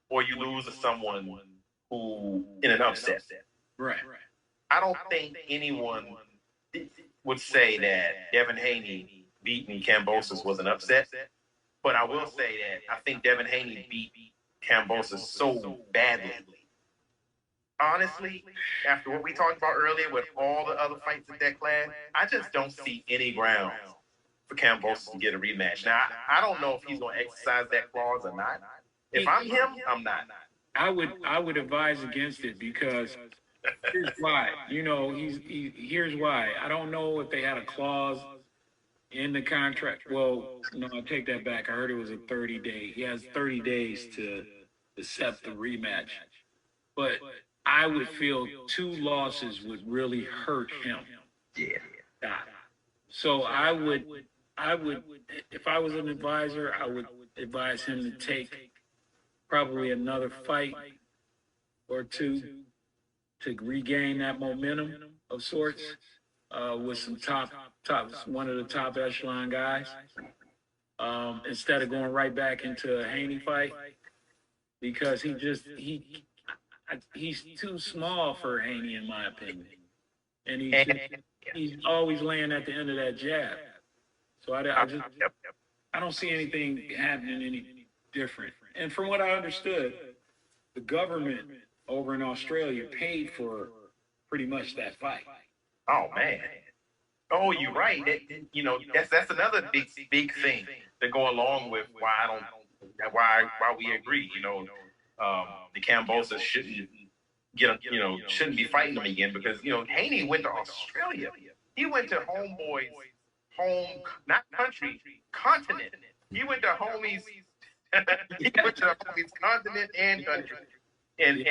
Speaker 5: or you lose to someone who in an upset.
Speaker 6: Right.
Speaker 5: I don't think anyone would say that Devin Haney beating Kambosos was an upset, but I will say that I think Devin Haney beat Kambosos so badly. Honestly, after what we talked about earlier with all the other fights in that class, I just don't see any grounds for Kambosos to get a rematch. Now, I don't know if he's going to exercise that clause or not. If I'm him, I'm not.
Speaker 6: I would advise against it because here's why. You know, here's why. I don't know if they had a clause in the contract. Well, no, I take that back. I heard it was a 30-day. He has 30 days to accept the rematch. But I would feel 2 losses would really hurt him.
Speaker 5: Yeah.
Speaker 6: So I would, if I was an advisor, I would advise him to take probably another fight or 2 to regain that momentum of sorts with some top, one of the top echelon guys, instead of going right back into a Haney fight, because he's too small for Haney, in my opinion. And he's always laying at the end of that jab. So I don't see anything happening any different. And from what I understood, the government over in Australia paid for pretty much that fight.
Speaker 5: Oh, man. Oh, you're right. You know, that's another big thing to go along with why we agree. You know, the Kambosos shouldn't shouldn't be fighting him again because Haney went to Australia. He went to homeboys, not country, continent. He went to homies. He went to the homies continent and country, and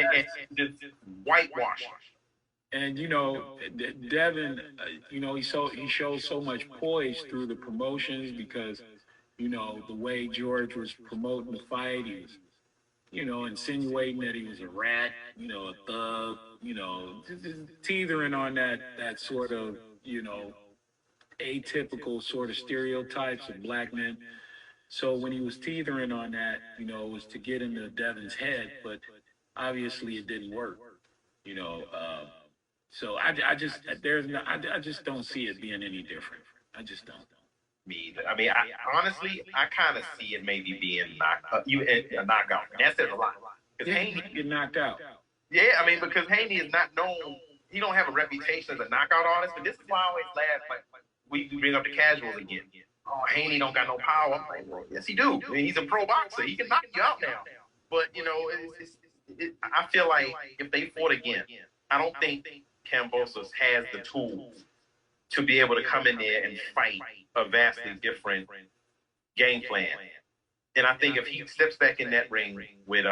Speaker 5: just whitewash.
Speaker 6: And Devin, he shows so much poise through the promotions because the way George was promoting the fight, he was insinuating that he was a rat, a thug, just teetering on that sort of atypical sort of stereotypes of black men. So when he was teetering on that, it was to get into Devin's head, but obviously it didn't work. So I just don't see it being any different. I just don't.
Speaker 5: Me either. I mean, honestly, I kind of see it maybe being a knockout. That says a lot.
Speaker 6: Because Haney get knocked out.
Speaker 5: Yeah, I mean, because Haney is not known. He don't have a reputation as a knockout artist. But this is why I always laugh. Like we bring up the casuals again. Oh, Haney don't got no power. I'm like, bro, yes, he do. I mean, he's a pro boxer. He can knock you out now. But I feel like if they fought again, I don't think Kambosos has the tools to be able to come in there and fight a vastly different game plan. And I think if he steps back in that ring with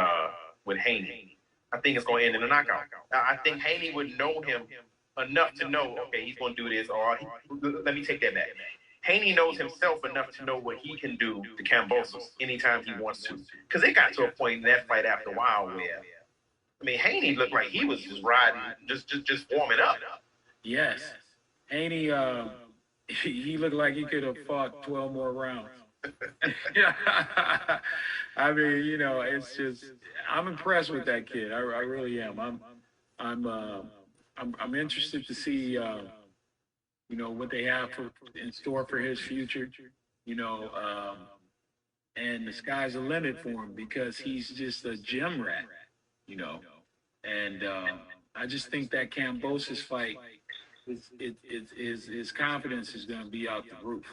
Speaker 5: Haney, I think it's going to end in a knockout. I think Haney would know him enough to know, okay, he's going to do this, or let me take that back. Haney knows himself enough to know what he can do to Kambosos anytime he wants to. Because it got to a point in that fight after a while where, I mean, Haney looked like he was just riding, just warming up.
Speaker 6: Yes. Haney, he looked like he could have fought 12 more rounds. I mean, it's just, I'm impressed with that kid. I really am. I'm interested to see, what they have in store for his future, and the sky's the limit for him because he's just a gym rat, and I just think that Kambosos fight, his confidence is going to be out the roof,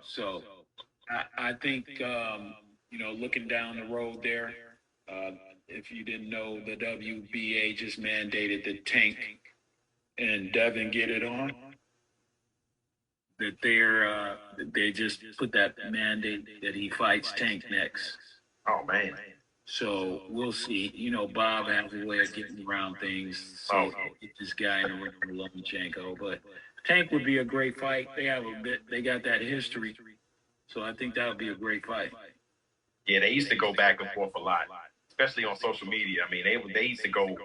Speaker 6: so I think, looking down the road there, if you didn't know, the WBA just mandated that Tank and Devin get it on, that they just put that mandate that he fights Tank next.
Speaker 5: Oh, man.
Speaker 6: So we'll see. Bob has a way of getting around things. So get this guy in the ring with Lomachenko. But Tank would be a great fight. They got that history. So I think that would be a great fight.
Speaker 5: Yeah, they used to go back and forth a lot, especially on social media. I mean, they used to go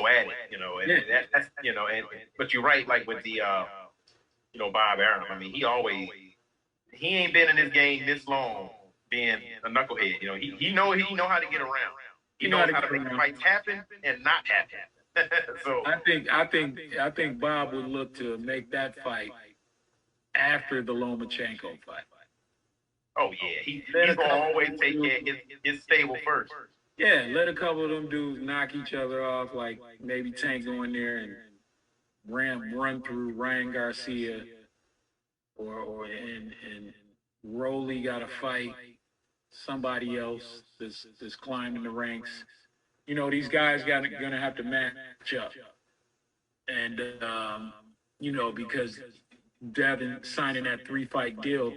Speaker 5: at it, and but you're right, like with the Bob Arum. I mean, he ain't been in this game this long being a knucklehead. He know how to get around. He knows how to make fights happen and not happen. So
Speaker 6: I think Bob would look to make that fight after the Lomachenko fight.
Speaker 5: Oh yeah, he's gonna always take care of his stable first.
Speaker 6: Yeah, let a couple of them dudes knock each other off, like maybe Tank go in there and run through Ryan Garcia, and Rolly got to fight somebody else that's climbing the ranks. These guys gonna have to match up, and because Devin signing that 3-fight deal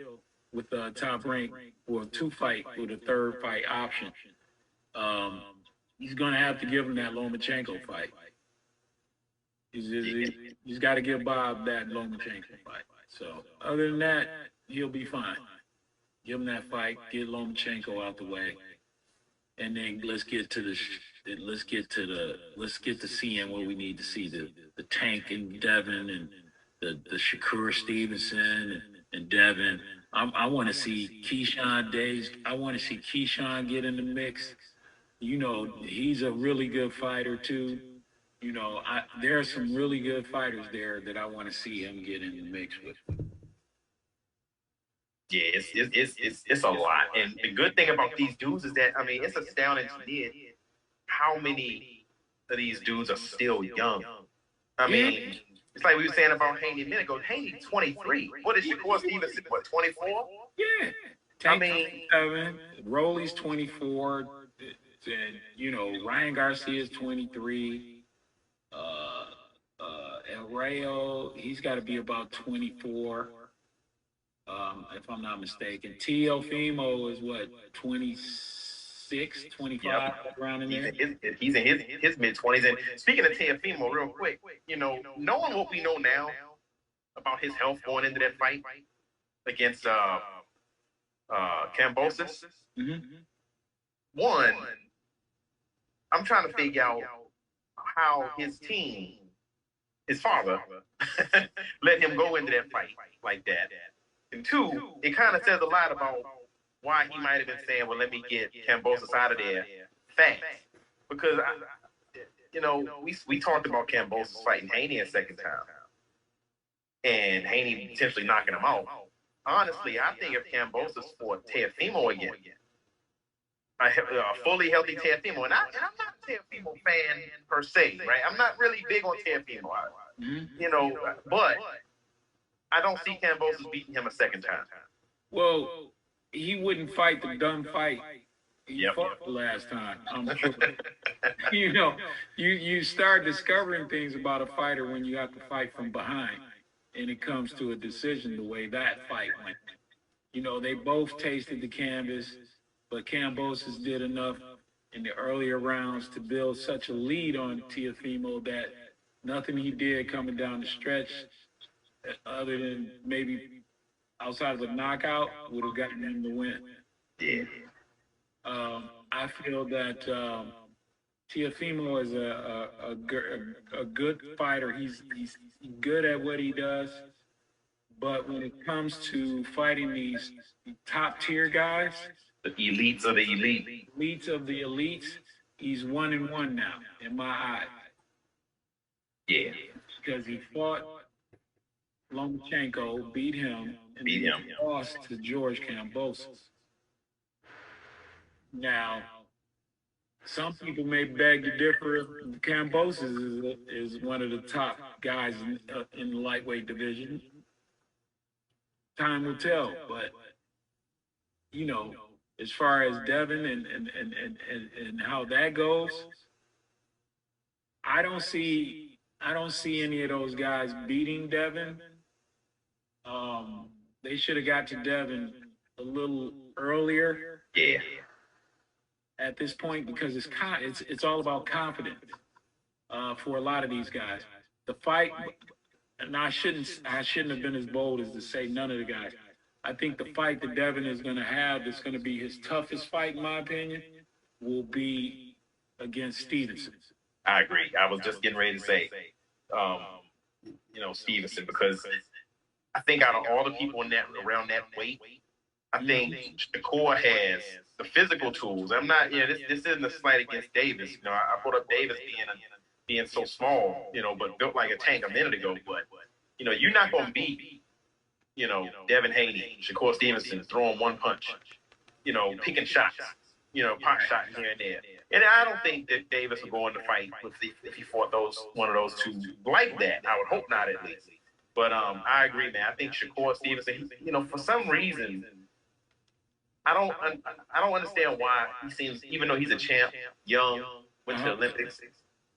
Speaker 6: with Top Rank, or 2-fight with a 3rd fight option. He's going to have to give him that Lomachenko fight. He's got to give Bob that Lomachenko fight. So other than that, he'll be fine. Give him that fight, get Lomachenko out the way, and then let's get to seeing what we need to see, the Tank and Devin and the Shakur Stevenson and Devin. I want to see Keyshawn Days. I want to see Keyshawn get in the mix. He's a really good fighter too. There are some really good fighters there that I want to see him get in the mix with.
Speaker 5: Yeah, it's a lot. And the good thing about these dudes is that, I mean, it's astounding to me how many of these dudes are still young. I mean, it's like we were saying about Haney a minute ago. Haney 23. What is Shakur Stevenson? What, 24?
Speaker 6: Yeah.
Speaker 5: I mean,
Speaker 6: 7. Rolly's 24. And, you know, Ryan Garcia is 23. El Rayo, he's got to be about 24, if I'm not mistaken. Teofimo is what, 26, 25, around in there?
Speaker 5: He's in his mid-20s. And speaking of Teofimo, real quick, you know, knowing what we know now about his health going into that fight against Kambosos, one, I'm trying to figure out how his team, his father, let him go into that fight like that. And two, it kind of says a lot about why he might have been saying, well, let me get Kambosos out of there fast. Because, you know, we talked about Kambosos fighting Haney a second time. And Haney potentially knocking him out. Honestly, I think if Kambosos fought Teofimo again, a fully healthy Teofimo, and I'm not a Teofimo fan per se, right? I'm not really big on Teofimo, you know, but I don't see Kambosos beating him a second time.
Speaker 6: Well, he wouldn't fight the dumb fight he fought the last time. You know, you start discovering things about a fighter when you have to fight from behind, and it comes to a decision the way that fight went. You know, they both tasted the canvas, but Kambosos did enough in the earlier rounds to build such a lead on Teofimo that nothing he did coming down the stretch, other than maybe outside of a knockout, would have gotten him the win.
Speaker 5: Yeah.
Speaker 6: I feel that Teofimo is a good fighter. He's good at what he does, but when it comes to fighting these top tier guys,
Speaker 5: the elites of the elite.
Speaker 6: Elites of the elites, he's 1-1 now, in my eyes.
Speaker 5: Yeah.
Speaker 6: Because he fought Lomachenko, beat him, and lost to George Kambosos. Now, some people may beg to differ. Kambosos is one of the top guys in the lightweight division. Time will tell, but, you know, as far as Devin and how that goes, I don't see any of those guys beating Devin. They should have got to Devin a little earlier.
Speaker 5: Yeah.
Speaker 6: At this point, because it's all about confidence for a lot of these guys. The fight, and I shouldn't have been as bold as to say none of the guys. I think the fight that Devin is going to have, that's going to be his toughest fight, in my opinion, will be against Stevenson.
Speaker 5: I agree. I was just getting ready to say, you know, Stevenson, because I think out of all the people around that weight, I think Shakur has the physical tools. I'm not, you know, this isn't a slight against Davis. You know, I brought up Davis being so small, you know, but built like a tank a minute ago. But, you know, you're not going to beat, you know, Devin Haney, Shakur Stevenson, throwing one punch, you know, picking shots, you know, pot shots here and there. And I don't think that Davis will go in the fight if he fought one of those two like that. I would hope not, at least. But I agree, man. I think Shakur Stevenson, you know, for some reason, I don't understand why he seems, even though he's a champ, young, went to the Olympics,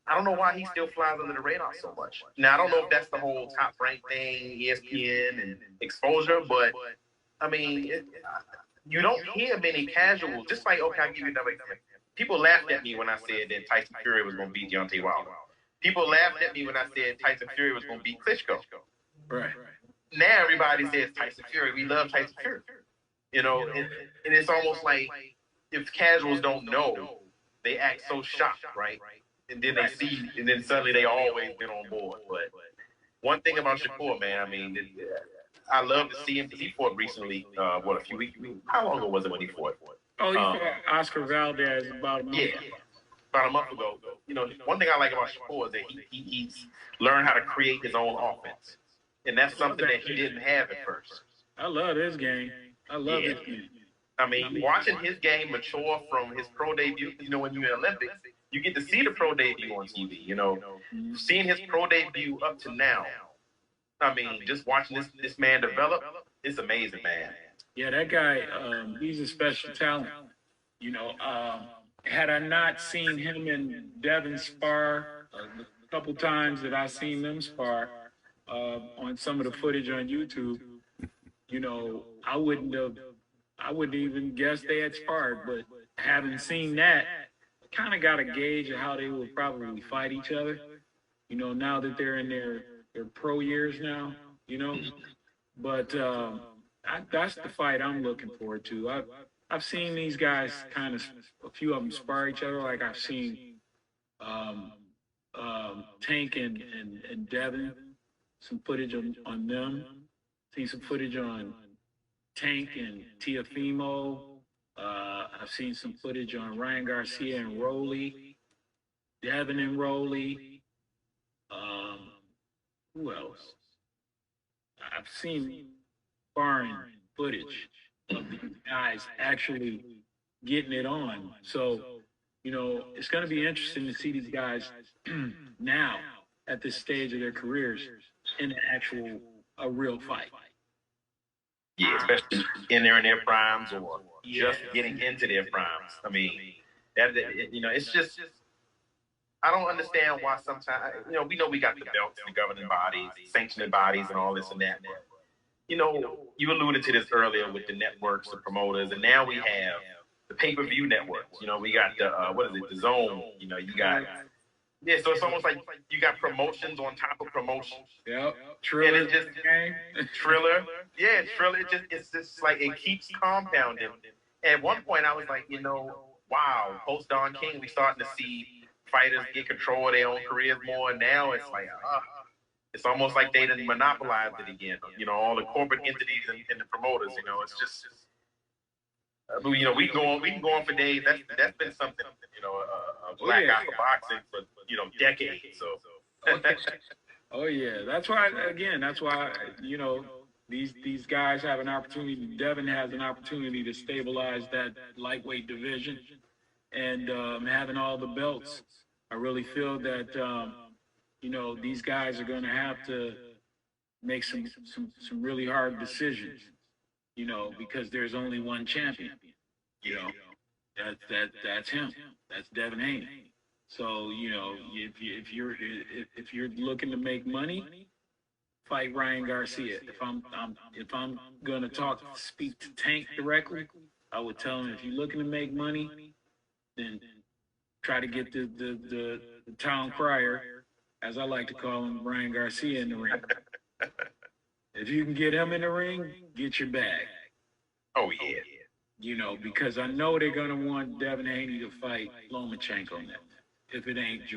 Speaker 5: I don't know why he still flies under the radar so much. Now, I don't know if that's the whole top rank thing, ESPN and exposure, but I mean, you don't hear many casuals. Just like, okay, I'll give you another example. People laughed at me when I said that Tyson Fury was going to beat Deontay Wilder. People laughed at me when I said Tyson Fury was going to beat Klitschko.
Speaker 6: Right.
Speaker 5: Now everybody says Tyson Fury. We love Tyson Fury. You know, and it's almost like if casuals don't know, they act so shocked, right? And then they see, and then suddenly they always been on board. But one thing about Shakur, man, I mean, I love to see him because he fought recently. A few weeks? How long ago was it when he fought?
Speaker 6: Oh, he fought Oscar Valdez about a month.
Speaker 5: Yeah, about a month ago. You know, one thing I like about Shakur is that he's learned how to create his own offense, and that's something that he didn't have at first.
Speaker 6: I love his game. I love his game.
Speaker 5: I mean, watching his game mature from his pro debut, you know, when you're in the Olympics, you get to see the pro debut on TV, you know. Seeing his pro debut up to now, I mean, just watching this man develop, it's amazing, man.
Speaker 6: Yeah, that guy, he's a special talent. You know, had I not seen him and Devin spar a couple times that I seen them spar on some of the footage on YouTube, I wouldn't even guess they had sparred. But having seen that, kind of got a gauge of how they would probably fight each other. Now that they're in their pro years now, But that's the fight I'm looking forward to. I've seen these guys kind of a few of them spar each other. Like I've seen um, Tank and Devin, some footage on them. Seen some footage on Tank and Tiafimo. I've seen some footage on Ryan Garcia and Rolly, Devin and Rolly. Who else? I've seen foreign footage of these guys actually getting it on. So, it's going to be interesting to see these guys now at this stage of their careers in a real fight.
Speaker 5: Yeah, especially in their primes or just getting into their primes. I mean, it's just, I don't understand why sometimes, we know we got the belts, the governing bodies, sanctioning bodies, and all this and that. But, you alluded to this earlier with the networks, the promoters, and now we have the pay-per-view networks. We got the Zone. You got, so it's almost like you got promotions on top of promotions.
Speaker 6: Yep. Triller.
Speaker 5: And it just, Triller. Yeah, Triller. It's just like it keeps compounding. At one point, I was like, wow, post Don King, we starting to see fighters get control of their own careers more. And now it's like, it's almost like they didn't monopolize it again. All the corporate entities and the promoters. It's just, we can go on for days. That's been something, a black eye for boxing for decades. So.
Speaker 6: Oh yeah, that's why these guys have an opportunity. Devin has an opportunity to stabilize that lightweight division, and having all the belts. I really feel that these guys are going to have to make some really hard decisions, because there's only one champion. That's him. That's Devin Haney. So if you're looking to make money, fight Ryan Garcia. If I'm going to speak to Tank directly, I would tell him if you're looking to make money, then try to get the town crier, as I like to call him, Ryan Garcia, in the ring. If you can get him in the ring, get your bag.
Speaker 5: Oh yeah.
Speaker 6: Because I know they're gonna want Devin Haney to fight Lomachenko now. If it ain't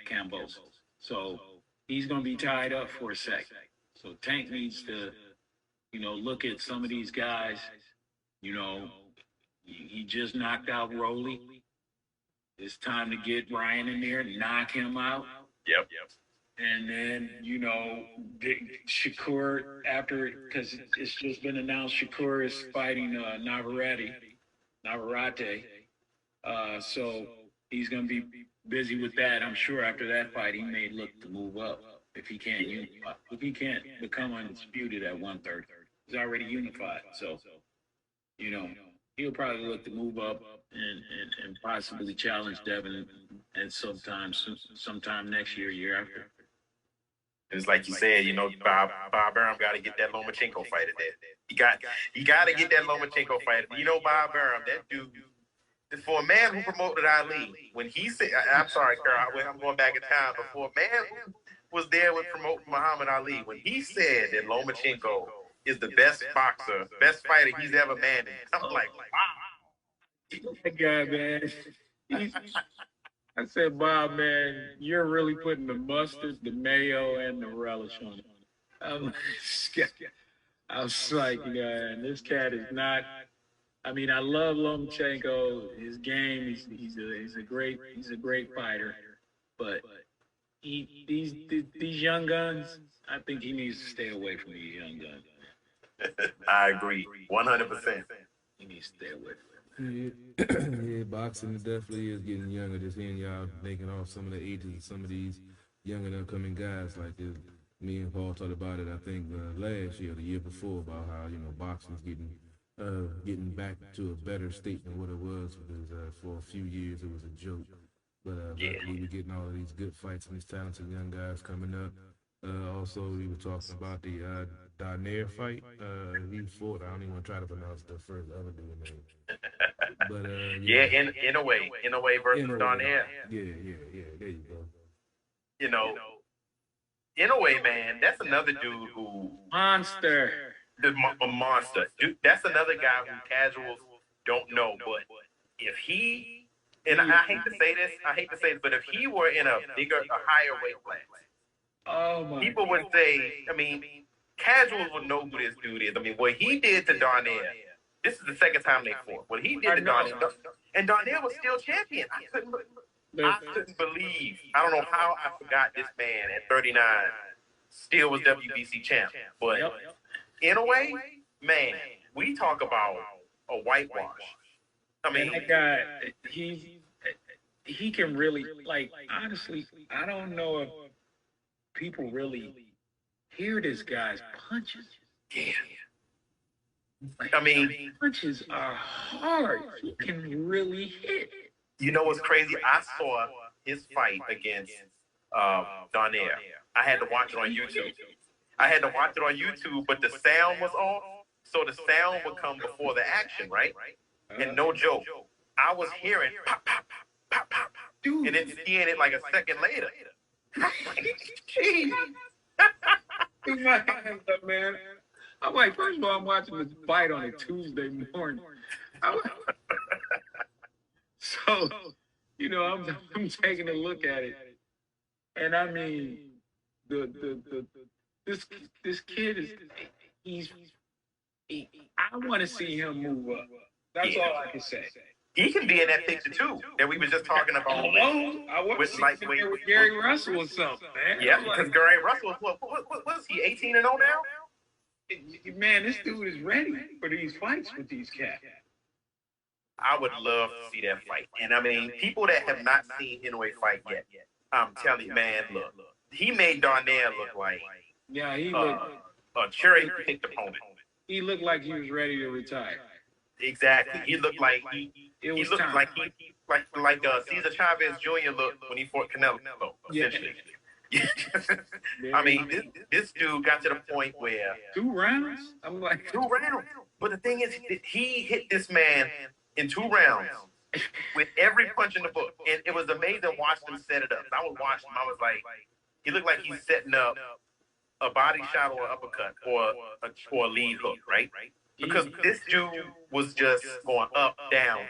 Speaker 6: Kambosos. So he's gonna be tied up for a second. So Tank needs to, look at some of these guys. He just knocked out Rolly. It's time to get Ryan in there, knock him out.
Speaker 5: Yep.
Speaker 6: And then, Shakur, because it's just been announced Shakur is fighting Navarrete. So he's going to be busy with that. I'm sure after that fight, he may look to move up if he can't unify. If he can't become undisputed at 130. He's already unified. So, he'll probably look to move up and possibly challenge Devin at sometime next year after.
Speaker 5: It's like you said, Bob Burnham got to get that Lomachenko fight in there. He got to get that Lomachenko fight. Bob Burnham, that dude, for a man who promoted Ali, when he said, I'm sorry, Carl, I'm going back in time, but for a man who was there with promoting Muhammad Ali, when he said that Lomachenko is the best boxer, best fighter he's ever managed, I'm like, wow.
Speaker 6: That guy, man. I said, Bob, man, you're really putting the mustard, the mayo, and the relish on it. I was like, man, this cat is not. I mean, I love Lomachenko. His game, he's a great fighter, but these young guns, I think he needs to stay away from these young guns.
Speaker 5: I agree, 100%.
Speaker 6: He needs to stay away from them.
Speaker 4: Yeah, boxing definitely is getting younger. Just hearing y'all making off some of the ages of some of these young and upcoming guys like this. Me and Paul talked about it, I think, last year or the year before, about how, boxing's getting getting back to a better state than what it was because for a few years it was a joke. But luckily we're getting all of these good fights and these talented young guys coming up. Also, we were talking about the Darnair fight. He fought. I don't even want to try to pronounce the first other dude's name. But
Speaker 5: in a way versus Darnair.
Speaker 4: Yeah. There you go.
Speaker 5: You know, in a way, man, that's another dude who
Speaker 6: monster.
Speaker 5: A monster. Dude, that's another guy who casuals don't know. But if he, and I hate to say this, but if he were in a higher weight class, people would say, I mean, casuals would know who this dude is. I mean, what he did to Darnair, this is the second time they fought. What he did to Darnair, and Darnair was still champion. I couldn't believe. I don't know how I forgot this man at 39 still was WBC champ. But in a way, man, we talk about a whitewash. I mean,
Speaker 6: that guy, he can really, like, honestly, I don't know if people really hear this guy's punches.
Speaker 5: Yeah.
Speaker 6: Like, I mean, punches are hard. He can really hit.
Speaker 5: You know what's crazy? I saw his fight against Darnair. I had to watch it on YouTube. But the sound was off, so the sound would come before the action, right? And no joke, I was hearing pop, pop, pop, pop, pop, dude, and then seeing it like a second later.
Speaker 6: Jeez. My hands up, man. I'm like, first of all, I'm watching this fight on a Tuesday morning. So, you know, I'm taking a look at it, and I mean, this kid is I want to see him move up. That's all I can say.
Speaker 5: He can be in that picture too that we were just talking about.
Speaker 6: I want to see him there with Gary Russell or something, man.
Speaker 5: Yeah, because Gary Russell, what is he, 18-0 now?
Speaker 6: Man, this dude is ready for these fights with these cats.
Speaker 5: I would love to see that fight. And I mean, people that have not seen Inoue fight yet, I'm telling you, man, look, he made Darnair look like
Speaker 6: he looked
Speaker 5: a cherry-picked opponent.
Speaker 6: He looked like he was ready to retire.
Speaker 5: Exactly. He looked like Cesar Chavez Jr. looked when he fought Canelo, essentially. Yeah. I mean, this dude got to the point where
Speaker 6: 2 rounds. I'm like
Speaker 5: 2 rounds. But the thing is, he hit this man in 2 rounds with every punch in the book, and it was amazing watching him set it up. I was watching him. I was like, he looked like he's setting up a body shot or an uppercut or a lead hook, right? Because this dude was just going up, down,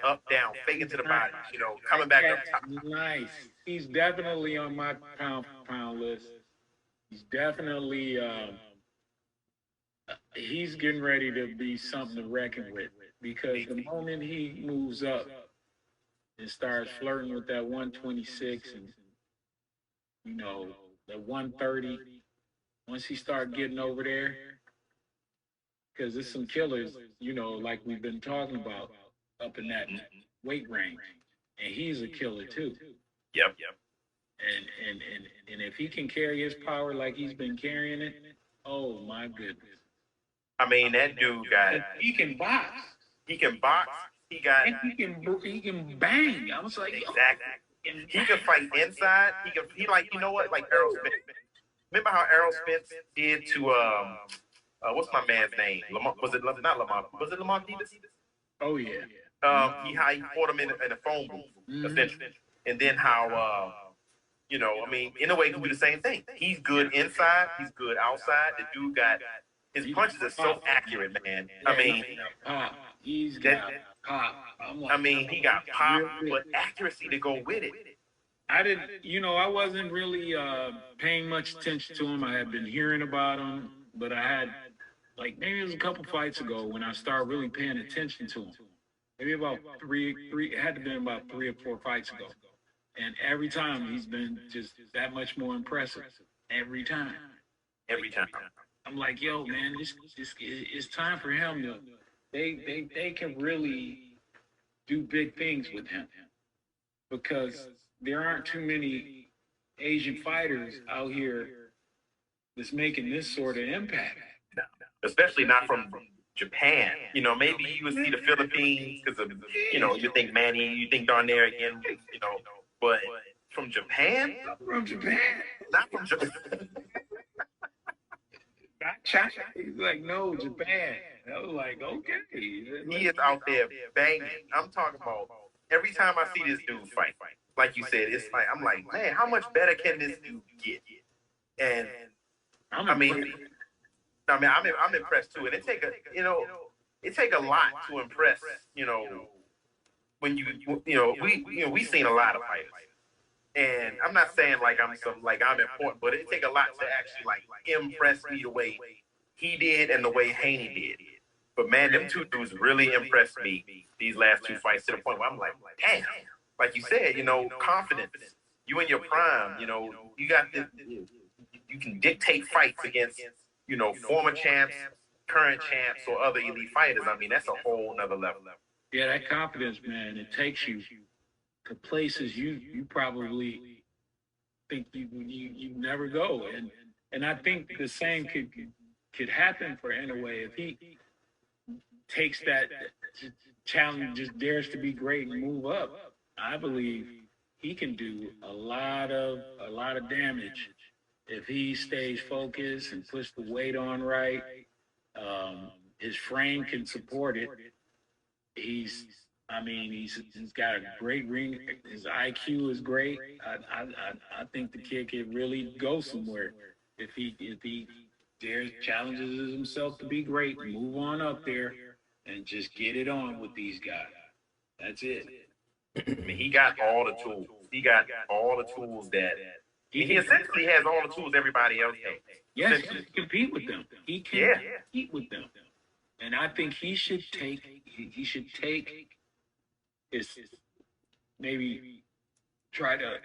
Speaker 5: faking to the body, you know, coming back up top.
Speaker 6: Nice. He's definitely on my pound list. He's definitely he's getting ready to be something to reckon with, because the moment he moves up and starts flirting with that 126 and, you know, the 130, once he starts getting over there, because there's some killers, you know, like we've been talking about, up in that weight range, and he's a killer too.
Speaker 5: Yep.
Speaker 6: And if he can carry his power like he's been carrying it, oh my goodness.
Speaker 5: I mean, that dude
Speaker 6: he can box.
Speaker 5: He can box. He
Speaker 6: can bang. I was like,
Speaker 5: exactly. He can fight inside. He like, you know what? Like Errol Spence. Remember how Errol Spence did to what's my man's name? Was it not Lamont? Was it Lamont Davis?
Speaker 6: Oh yeah.
Speaker 5: He fought him in a phone booth, essentially, and then how you know, I mean, in a way, he do the same thing. He's good inside. He's good outside. The dude got his punches are so accurate, man. I mean,
Speaker 6: he's got pop.
Speaker 5: I mean, he got pop, but accuracy to go with it.
Speaker 6: I wasn't really paying much attention to him. I had been hearing about him, but I had, like, maybe it was a couple fights ago when I started really paying attention to him. Maybe about it had to be about 3 or 4 fights ago. And every time he's been just that much more impressive. Every time. I'm like, yo, man, this it's time for him to. They can really do big things with him, because there aren't too many Asian fighters out here that's making this sort of impact.
Speaker 5: No. Especially not from Japan. You know, maybe you would see the Philippines because of, you know, you think Manny, you think Darnaire again, you know, but from Japan?
Speaker 6: From Japan.
Speaker 5: Not from Japan.
Speaker 6: Not China. He's like, no, Japan. I was like, okay.
Speaker 5: He is out there banging. I'm talking about every time I see this dude fight, like you said, it's like, I'm like, man, how much better can this dude get? And I'm impressed too. And it take a lot to impress, you know, when we've seen a lot of fighters. And I'm not saying like I'm important, but it take a lot to actually like impress me the way he did and the way Haney did. But man, them two dudes really impressed me these last two fights to the point where I'm like, damn, like you said, you know, confidence. You in your prime, you know, you can dictate fights against, you know, former champs, current champs, or other elite fighters. I mean, that's a whole nother level.
Speaker 6: Yeah, that confidence, man, it takes you to places you probably think you never go, and I think the same could happen for Inoue if he takes that challenge, just dares to be great and move up. I believe he can do a lot of damage if he stays focused and puts the weight on right. His frame can support it. He's got a great ring. His IQ is great. I think the kid could really go somewhere if he dares challenges himself to be great. Move on up there and just get it on with these guys. That's it.
Speaker 5: I mean, he got all the tools. He got all the tools that he essentially has all the tools everybody else has.
Speaker 6: Yes, he can compete with them. He can compete with them. And I think he should take his maybe try to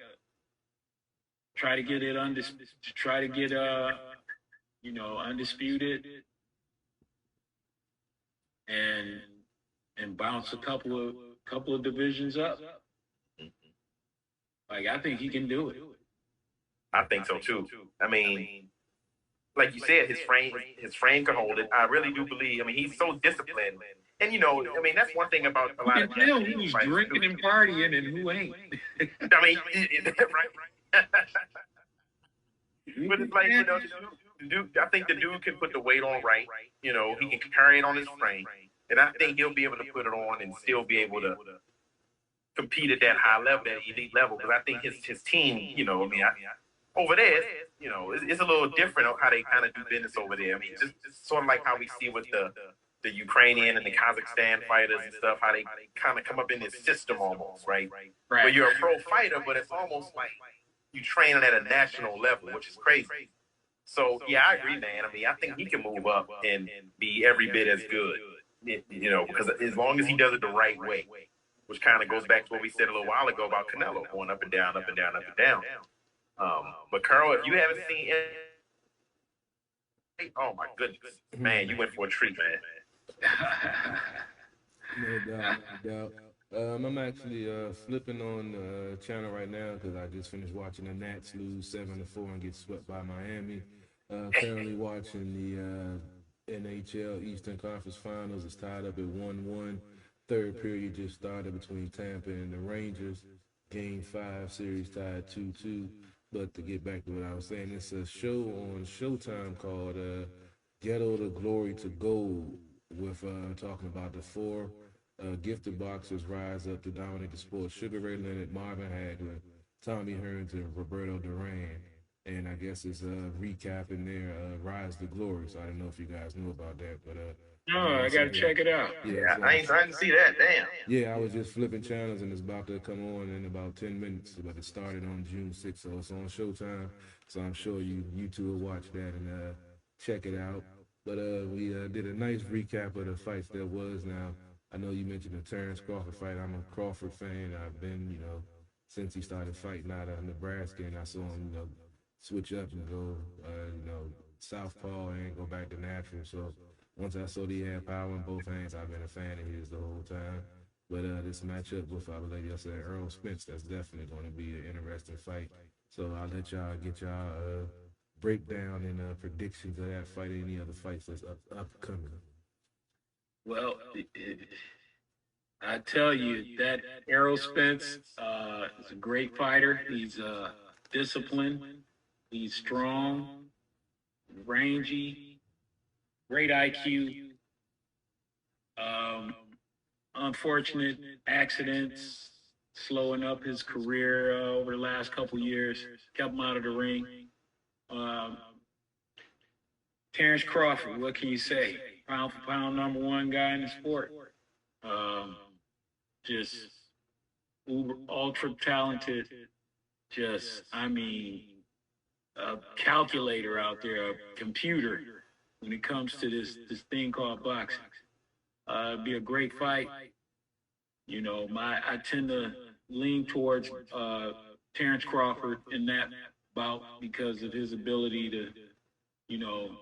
Speaker 6: get it undisputed and bounce a couple of divisions up. Like, I think he can do it.
Speaker 5: I think so too. I mean, like you said, his frame can hold it. I really do believe. I mean, he's so disciplined, and you know, I mean, that's one thing about a lot of
Speaker 6: you can tell who's drinking and partying and who ain't.
Speaker 5: I mean, right. But it's like, you know, the dude, I think the dude can put the weight on right. You know, he can carry it on his frame, and I think he'll be able to put it on and still be able to compete at that high level, that elite level. Because I think his team, you know, I mean, over there, you know, it's a little different on how they kind of do business over there. I mean, just sort of like how we see with the Ukrainian and the Kazakhstan fighters and stuff, how they kind of come up in this system almost, right? Where you're a pro fighter, but it's almost like you training at a national level, which is crazy. So, yeah, I agree, man. I mean, I think he can move up and be every bit as good, you know, because as long as he does it the right way, which kind of goes back to what we said a little while ago about Canelo going up and down, up and down, up and down. But Carl, if you haven't seen it, oh my goodness, man, you went for a treat, man.
Speaker 4: No doubt. I'm actually flipping on the channel right now because I just finished watching the Nats lose 7-4 and get swept by Miami. Currently watching the NHL Eastern Conference Finals. It's tied up at 1-1. Third period just started between Tampa and the Rangers. Game 5 series tied 2-2. But to get back to what I was saying, it's a show on Showtime called Ghetto to Glory to Gold, with talking about the 4 gifted boxers rise up to dominate the sport: Sugar Ray Leonard, Marvin Hagler, Tommy Hearns, and Roberto Duran. And I guess it's recapping their rise to glory. So I don't know if you guys knew about that, but
Speaker 6: no, I gotta check it out.
Speaker 5: Yeah, I ain't trying to see that. Damn.
Speaker 4: Yeah, I was just flipping channels and it's about to come on in about 10 minutes. But it started on June 6th, so it's on Showtime. So I'm sure you two will watch that and check it out. But we did a nice recap of the fights there was. Now, I know you mentioned the Terrence Crawford fight. I'm a Crawford fan. I've been, you know, since he started fighting out of Nebraska, and I saw him, you know, switch up and go, you know, southpaw and go back to natural. So once I saw that he had power in both hands, I've been a fan of his the whole time. But this matchup with, I believe I said, Earl Spence, that's definitely going to be an interesting fight. So I'll let y'all get y'all breakdown and predictions of that fight and any other fights that's upcoming.
Speaker 6: Well, I tell you that Errol Spence is a great fighter. He's disciplined. He's strong, rangy, great IQ. Unfortunate accidents slowing up his career over the last couple years, kept him out of the ring. Terrence Crawford, what can you say? Pound for pound, number one guy in the sport. Just uber, ultra talented. Just, I mean, a calculator out there, a computer when it comes to this thing called boxing. It'd be a great fight. You know, I tend to lean towards Terrence Crawford in that bout because of his ability to, you know,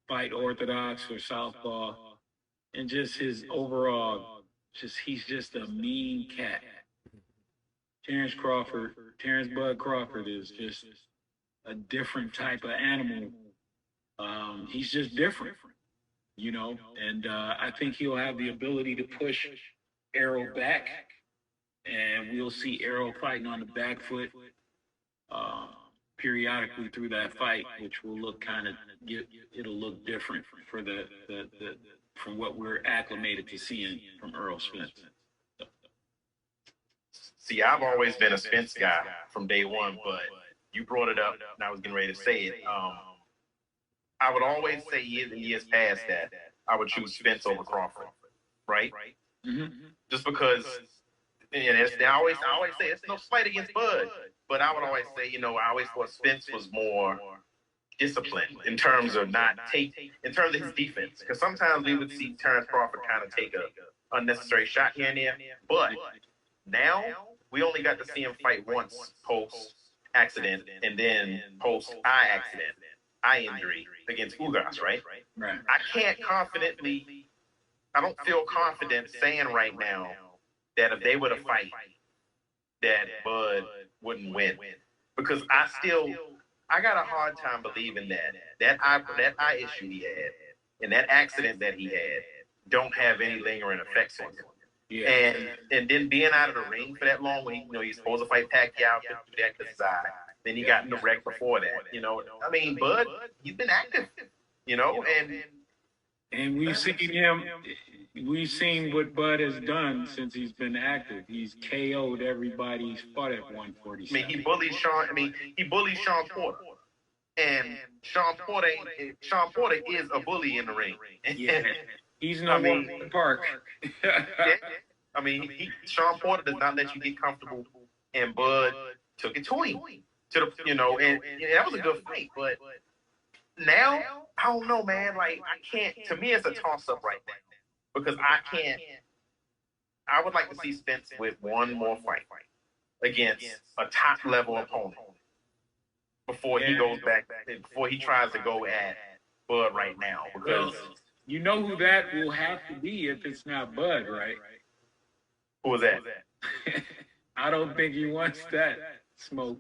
Speaker 6: fight orthodox or southpaw, and just his overall, he's just a mean cat. Terrence Bud Crawford is just a different type of animal. He's just different, you know, and I think he'll have the ability to push Errol back, and we'll see Errol fighting on the back foot periodically through that fight, which will look it'll look different for the from what we're acclimated to seeing from Errol Spence.
Speaker 5: See, I've always been a Spence guy from day one, but you brought it up, and I was getting ready to say it. I would always say years and years past that I would choose Spence over Crawford, right? Mm-hmm. Just because, and I always say it's no slight against Bud, but I would always say, you know, I always thought Spence was more disciplined in terms of in terms of his defense, because sometimes we would see Terrence Crawford kind of take a unnecessary shot here and there, but now we only got to see him fight once post accident and then post eye injury against Ugas, right? I don't feel confident saying right now that if they were to fight, that Bud wouldn't win, because I got a hard time believing that eye issue he had and that accident that he had don't have any lingering effects on him. Yeah. And then being out of the ring for that long, when he's supposed to fight Pacquiao, couldn't do that because his eye. Then he got in the wreck before that. You know, I mean, Bud, he's been active. You know,
Speaker 6: and we've seen what Bud has done since he's been active. He's KO'd everybody he's fought at 147.
Speaker 5: I mean, he bullied Sean Porter. And Sean Porter is a bully in the ring.
Speaker 6: Yeah. He's no more in the park.
Speaker 5: Yeah. I mean, Sean Porter does not let you get comfortable, and Bud took it to him. And that was a good fight. But now, I don't know, man. Like, I can't. To me, it's a toss-up right now, because I would like to see Spence with one more fight against a top-level opponent before he goes back, before he tries to go at Bud right now, because.
Speaker 6: You know who that will have to be if it's not Bud, right?
Speaker 5: Who was that?
Speaker 6: I don't think he wants that smoke.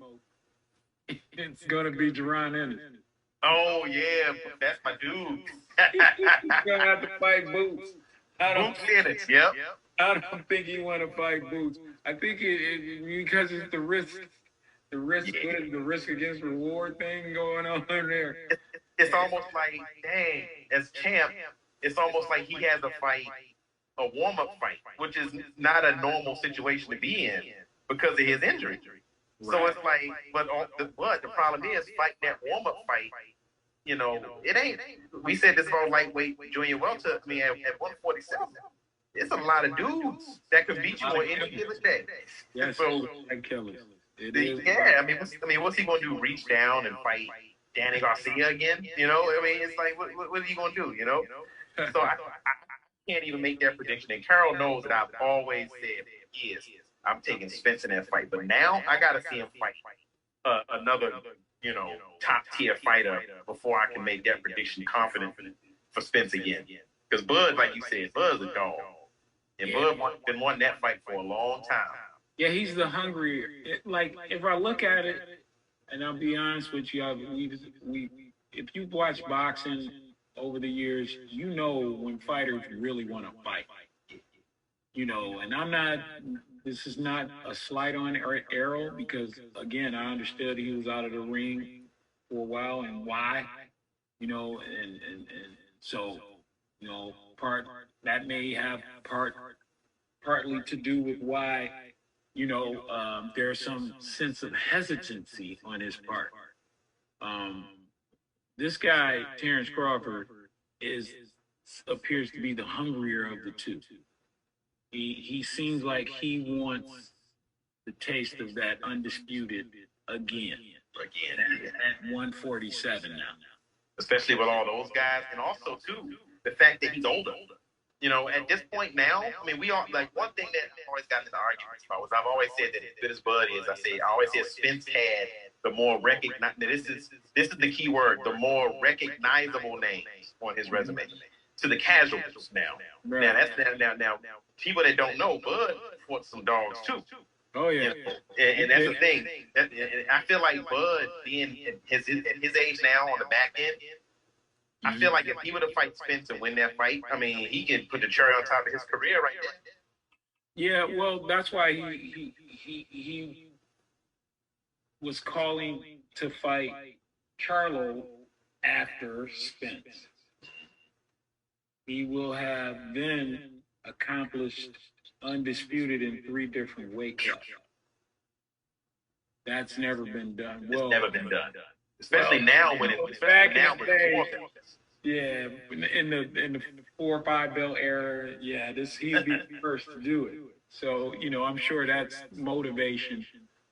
Speaker 6: It's going to be Jaron Ennis.
Speaker 5: Oh, yeah. That's my dude.
Speaker 6: He's going to have to fight Boots.
Speaker 5: Boots Ennis, yep.
Speaker 6: I don't think he want to fight Boots. I think because it's the risk against reward thing going on there.
Speaker 5: It's almost like, dang, as champ, it's almost like he has a warm-up fight, which is not a normal situation to be in because of his injury. Right. So it's like, but the problem is fighting that warm-up fight, you know, it ain't. We said this about lightweight junior welter. I mean, at 147, it's a lot of dudes that could beat you on any given day.
Speaker 6: Yeah,
Speaker 5: so
Speaker 6: killers.
Speaker 5: Yeah, I mean, what's he gonna do? Reach down and fight Danny Garcia again? You know, I mean, it's like, what are you gonna do? You know, so I can't even make that prediction. And Carol knows that I've always said for years I'm taking Spence in that fight, but now I gotta see him fight another, you know, top tier fighter before I can make that prediction confident for Spence again. Because Bud, like you said, Bud's a dog, and Bud been wanting that fight for a long time.
Speaker 6: Yeah, he's the hungrier. Like, if I look at it, and I'll be honest with you, if you watch boxing over the years, you know when fighters really want to fight. You know, and this is not a slight on Errol because, again, I understood he was out of the ring for a while and why, you know, and so, you know, that may have partly to do with why, you know, there's some sense of hesitancy on his part. This guy, Terrence Crawford, appears to be the hungrier of the two. He seems like he wants the taste of that undisputed again at 147 now.
Speaker 5: Especially with all those guys, and also too the fact that he's older. You know, at this point now, I mean, we are like one thing that I've always gotten into arguments about was I've always said that as good as Bud is, I always said Spence had the more this is the key word, the more recognizable names on his resume to the casuals now. Right. Now people that don't know, Bud fought some dogs too.
Speaker 6: Oh yeah,
Speaker 5: you know? And that's the thing. I feel like Bud being at his age now on the back end. I feel like if he were to fight Spence and win that fight, I mean, he could put the cherry on top of his career right there.
Speaker 6: Yeah, well, that's why he was calling to fight Charlo after Spence. He will have then accomplished undisputed in 3 different weight classes. That's never been done.
Speaker 5: It's never been done. Especially now when it's back now with
Speaker 6: day, yeah, in the 4 or 5 belt era, yeah, he'd be the first to do it. So, you know, I'm sure that's motivation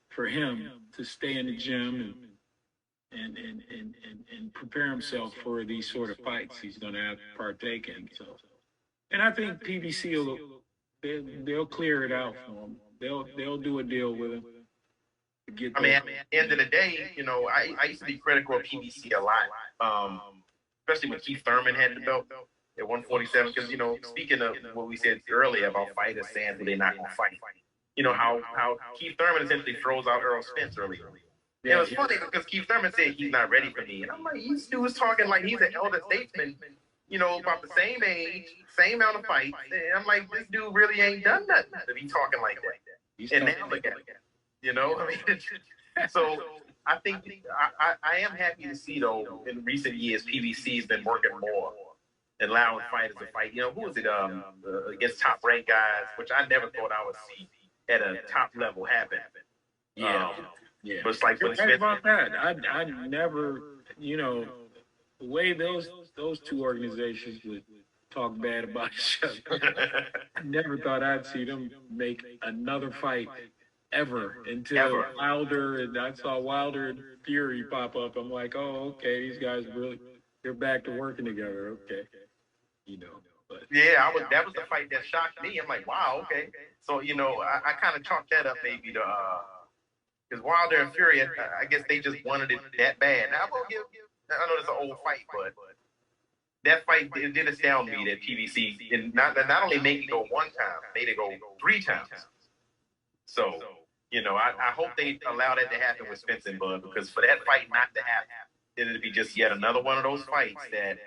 Speaker 6: for him to stay in the gym and prepare himself for these sort of fights he's going to have to partake in. So, and I think PBC they'll clear it out for him. They'll do a deal with him.
Speaker 5: I mean, at the end of the day, you know, I used to be critical of PBC a lot, especially when Keith Thurman had the belt at 147. Because, you know, speaking of what we said earlier about fighters saying that they're not going to fight, you know, how Keith Thurman essentially throws out Errol Spence earlier. Yeah, it was funny because Keith Thurman said he's not ready for me. And I'm like, this dude was talking like he's an elder statesman, you know, about the same age, same amount of fights. And I'm like, this dude really ain't done nothing to be talking like that. And now look at it. You know, I mean, so I think I am happy to see, though, in recent years, PBC has been working more and allowing fighters to fight. You know, who was it against top-ranked guys, which I never thought I would see at a top level happen.
Speaker 6: Yeah.
Speaker 5: But it's like
Speaker 6: you're right about that. I never, you know, the way those 2 organizations would talk bad about each other. I never thought I'd see them make another fight ever until Wilder, and I saw Wilder and Fury pop up. I'm like, oh, okay, these guys they're back to working together. Okay, you know. But
Speaker 5: yeah, that was the fight that shocked me. I'm like, wow, okay. So, you know, I kind of chalked that up maybe to because Wilder and Fury, I guess they just wanted it that bad. Now, I know it's an old fight, but that fight, it did astound me that PBC did not only make it go 1 time, made it go 3 times. So, you know, I hope they allow that to happen with Spence and Bud, because for that fight not to happen, it'll be just yet another one of those fights that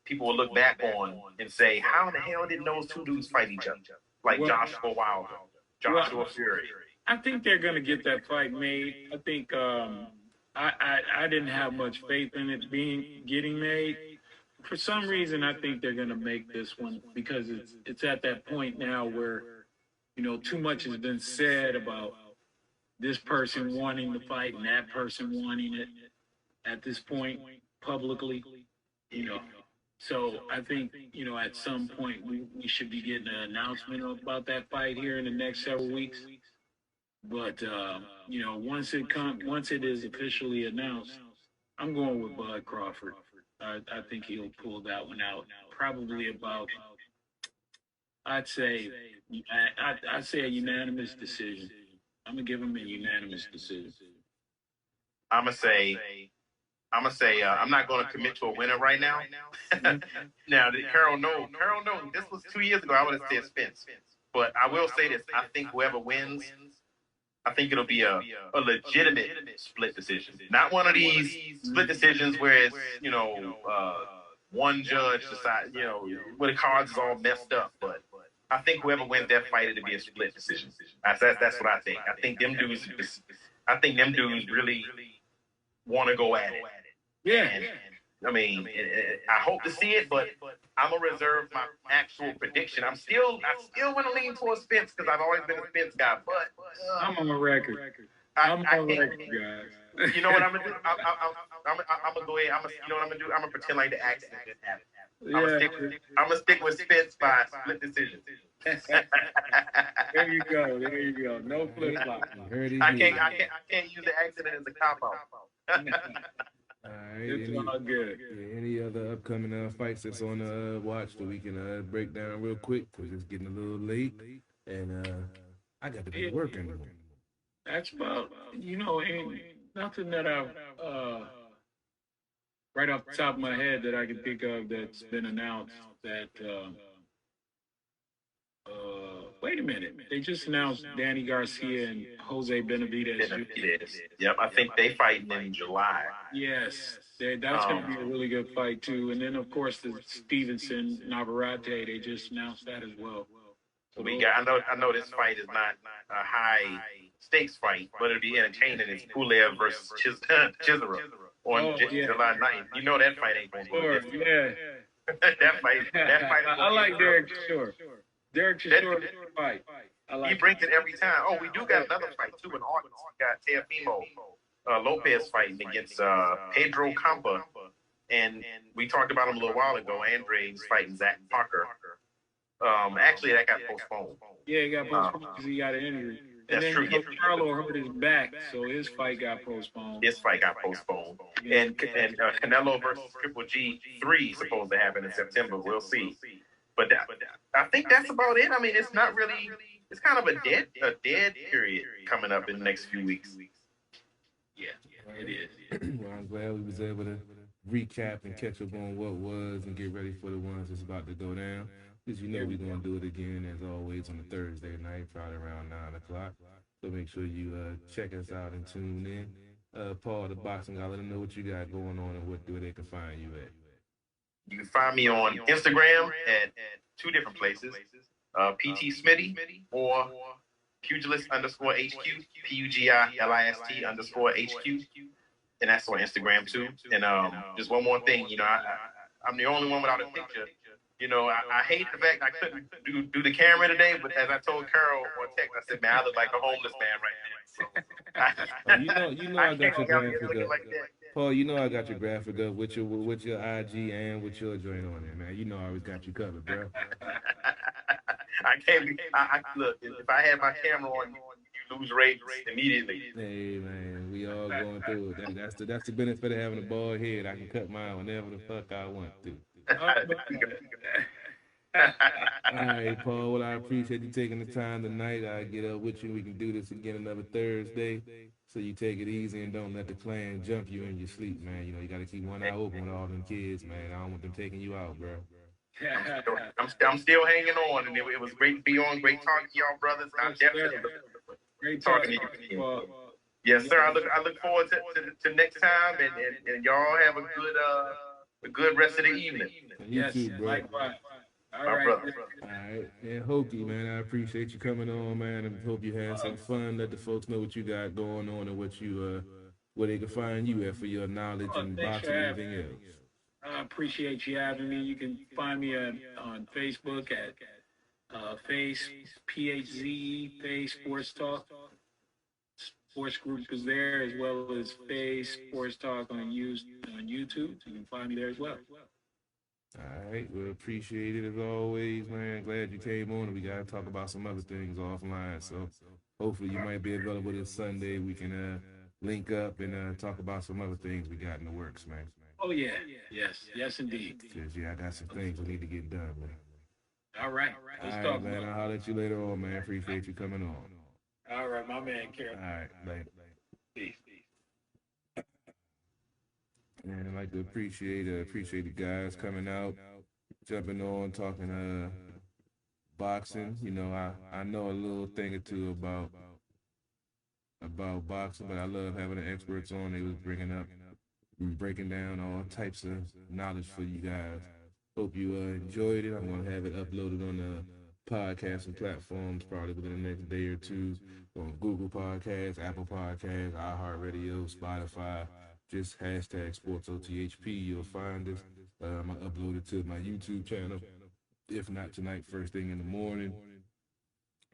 Speaker 5: people will look back on and say, how in the hell did those 2 dudes fight each other? Like Joshua Wilder, Joshua Fury.
Speaker 6: I think they're going to get that fight made. I think I didn't have much faith in it getting made. For some reason, I think they're going to make this one because it's at that point now where, you know, too much has been said about this person wanting the fight and that person wanting it at this point publicly, you know. So I think, you know, at some point we should be getting an announcement about that fight here in the next several weeks. But, you know, once it is officially announced, I'm going with Bud Crawford. I think he'll pull that one out probably about, I'd say a unanimous decision. I'm gonna give him a unanimous decision.
Speaker 5: I'm gonna say I'm not gonna commit to a winner right now. Now, Carol, no. This was 2 years ago. I would have said Spence, but I will say this: I think whoever wins, I think it'll be a legitimate split decision. Not one of these split decisions where it's, you know, one judge decide, when the cards is all messed up. But I think whoever wins that fight, it'll be a split decision. That's what I think. I think them dudes really want to go at it.
Speaker 6: Yeah.
Speaker 5: And, I mean, I hope to see it, but I'm gonna reserve my actual prediction. I still want to lean towards Spence because I've always been a Spence guy. But
Speaker 6: I'm on the record. I'm on the record, guys.
Speaker 5: You know what I'm gonna do? I'm gonna go ahead. You know what I'm gonna do? I'm gonna pretend like the accident didn't happen. I'm gonna stick with Spence by split decision.
Speaker 6: There you go. No flip flop.
Speaker 5: I can't use the accident as a cop out.
Speaker 4: All right.
Speaker 6: It's all good.
Speaker 4: Any other upcoming fights that's on the watch that we can break down real quick? Because it's getting a little late, and I got to be working.
Speaker 6: That's about, ain't nothing that I've right off the top of my head that I can think of that's been announced that. Wait a minute. They just announced Danny Garcia and Jose Benavidez.
Speaker 5: Yep, I think they fight in July.
Speaker 6: Yes, that's going to be a really good fight too. And then of course the Stevenson Navarrete, they just announced that as well.
Speaker 5: So I know this fight is not a high stakes fight, but it'll be entertaining. It's Pulev versus Chisora on July 9th. You know that fight ain't going to
Speaker 6: be good. Yeah.
Speaker 5: that fight.
Speaker 6: I like Derek Chisora. Derek Chisora fight.
Speaker 5: He brings it every time. Oh, we do got another fight too in August. We got Teofimo Lopez fighting against Pedro Campa, and we talked about him a little while ago. Andre's fighting Zach Parker. Actually, that got postponed.
Speaker 6: Yeah, it got postponed because he got an injury.
Speaker 5: That's true.
Speaker 6: Carlo hurt his back, so his fight got postponed.
Speaker 5: And Canelo versus Triple G3 supposed to happen in September. We'll see. But I think that's about it. I mean, it's not really. It's kind of a dead period coming up in the next few weeks.
Speaker 6: Yeah, it is.
Speaker 4: Well, I'm glad we was able to recap and catch up on what was and get ready for the ones that's about to go down. Because we're going to do it again, as always, on a Thursday night, probably around 9 o'clock. So make sure you check us out and tune in. Paul, the boxing guy, let them know what you got going on and where they can find you at.
Speaker 5: You can find me on Instagram at two different places, PT Smitty or Pugilist _HQ, PUGILIST _HQ. And that's on Instagram too. And just one more thing, I'm the only one without a picture. I hate the fact I couldn't do the camera today, but as I told Carol on text, I said, man, I look like a homeless man right now. So,
Speaker 4: I got your graphic up. Paul, I got your graphic up with your IG and with your joint on it, man. I always got you covered, bro.
Speaker 5: Look, if I had my camera on, you lose ratings immediately.
Speaker 4: Hey, man, we all going through it. That's the benefit of having a bald head. I can cut mine whenever the fuck I want to. All right, Paul. Well, I appreciate you taking the time tonight. I get up with you. We can do this again another Thursday. So you take it easy and don't let the clan jump you in your sleep, man. You got to keep one eye open with all them kids, man. I don't want them taking you out, bro.
Speaker 5: I'm still hanging on, and it was great to be on. Great talking to y'all, brothers. I'm definitely
Speaker 6: great talking to you.
Speaker 5: Well, yes, sir. I look forward to next time, and y'all have a good rest of the evening.
Speaker 6: Yes,
Speaker 4: you too, bro.
Speaker 6: Likewise. All
Speaker 5: right.
Speaker 6: Brother.
Speaker 4: All right. And Hokie, man, I appreciate you coming on, man. I hope you had some fun. Let the folks know what you got going on and what you where they can find you at for your knowledge and boxing and everything else.
Speaker 6: I appreciate you having me. You can find me on Facebook at Face PHZ Face Sports Talk. Sports Group is there, as well as Face Sports Talk on YouTube. You can find me there as well.
Speaker 4: All right, well, appreciate it as always, man. Glad you came on, and we got to talk about some other things offline. So hopefully you might be available this Sunday. We can link up and talk about some other things we got in the works, man.
Speaker 6: Oh, yeah. Yes, indeed.
Speaker 4: Because, I got some things we need to get done, man.
Speaker 6: All right.
Speaker 4: Let's talk, man. I'll holler at you later on, man. Appreciate you coming on.
Speaker 6: All right, my man, Carol.
Speaker 4: All right, later.
Speaker 6: Peace.
Speaker 4: And I'd like to appreciate the guys coming out, jumping on, talking boxing. I know a little thing or two about boxing, but I love having the experts on. They was bringing We're breaking down all types of knowledge for you guys. Hope you enjoyed it. I'm going to have it uploaded on the podcasting platforms probably within the next day or two on Google Podcasts, Apple Podcasts, iHeartRadio, Spotify. Just hashtag SportsOTHP. You'll find us. I'm going to upload it to my YouTube channel. If not tonight, first thing in the morning.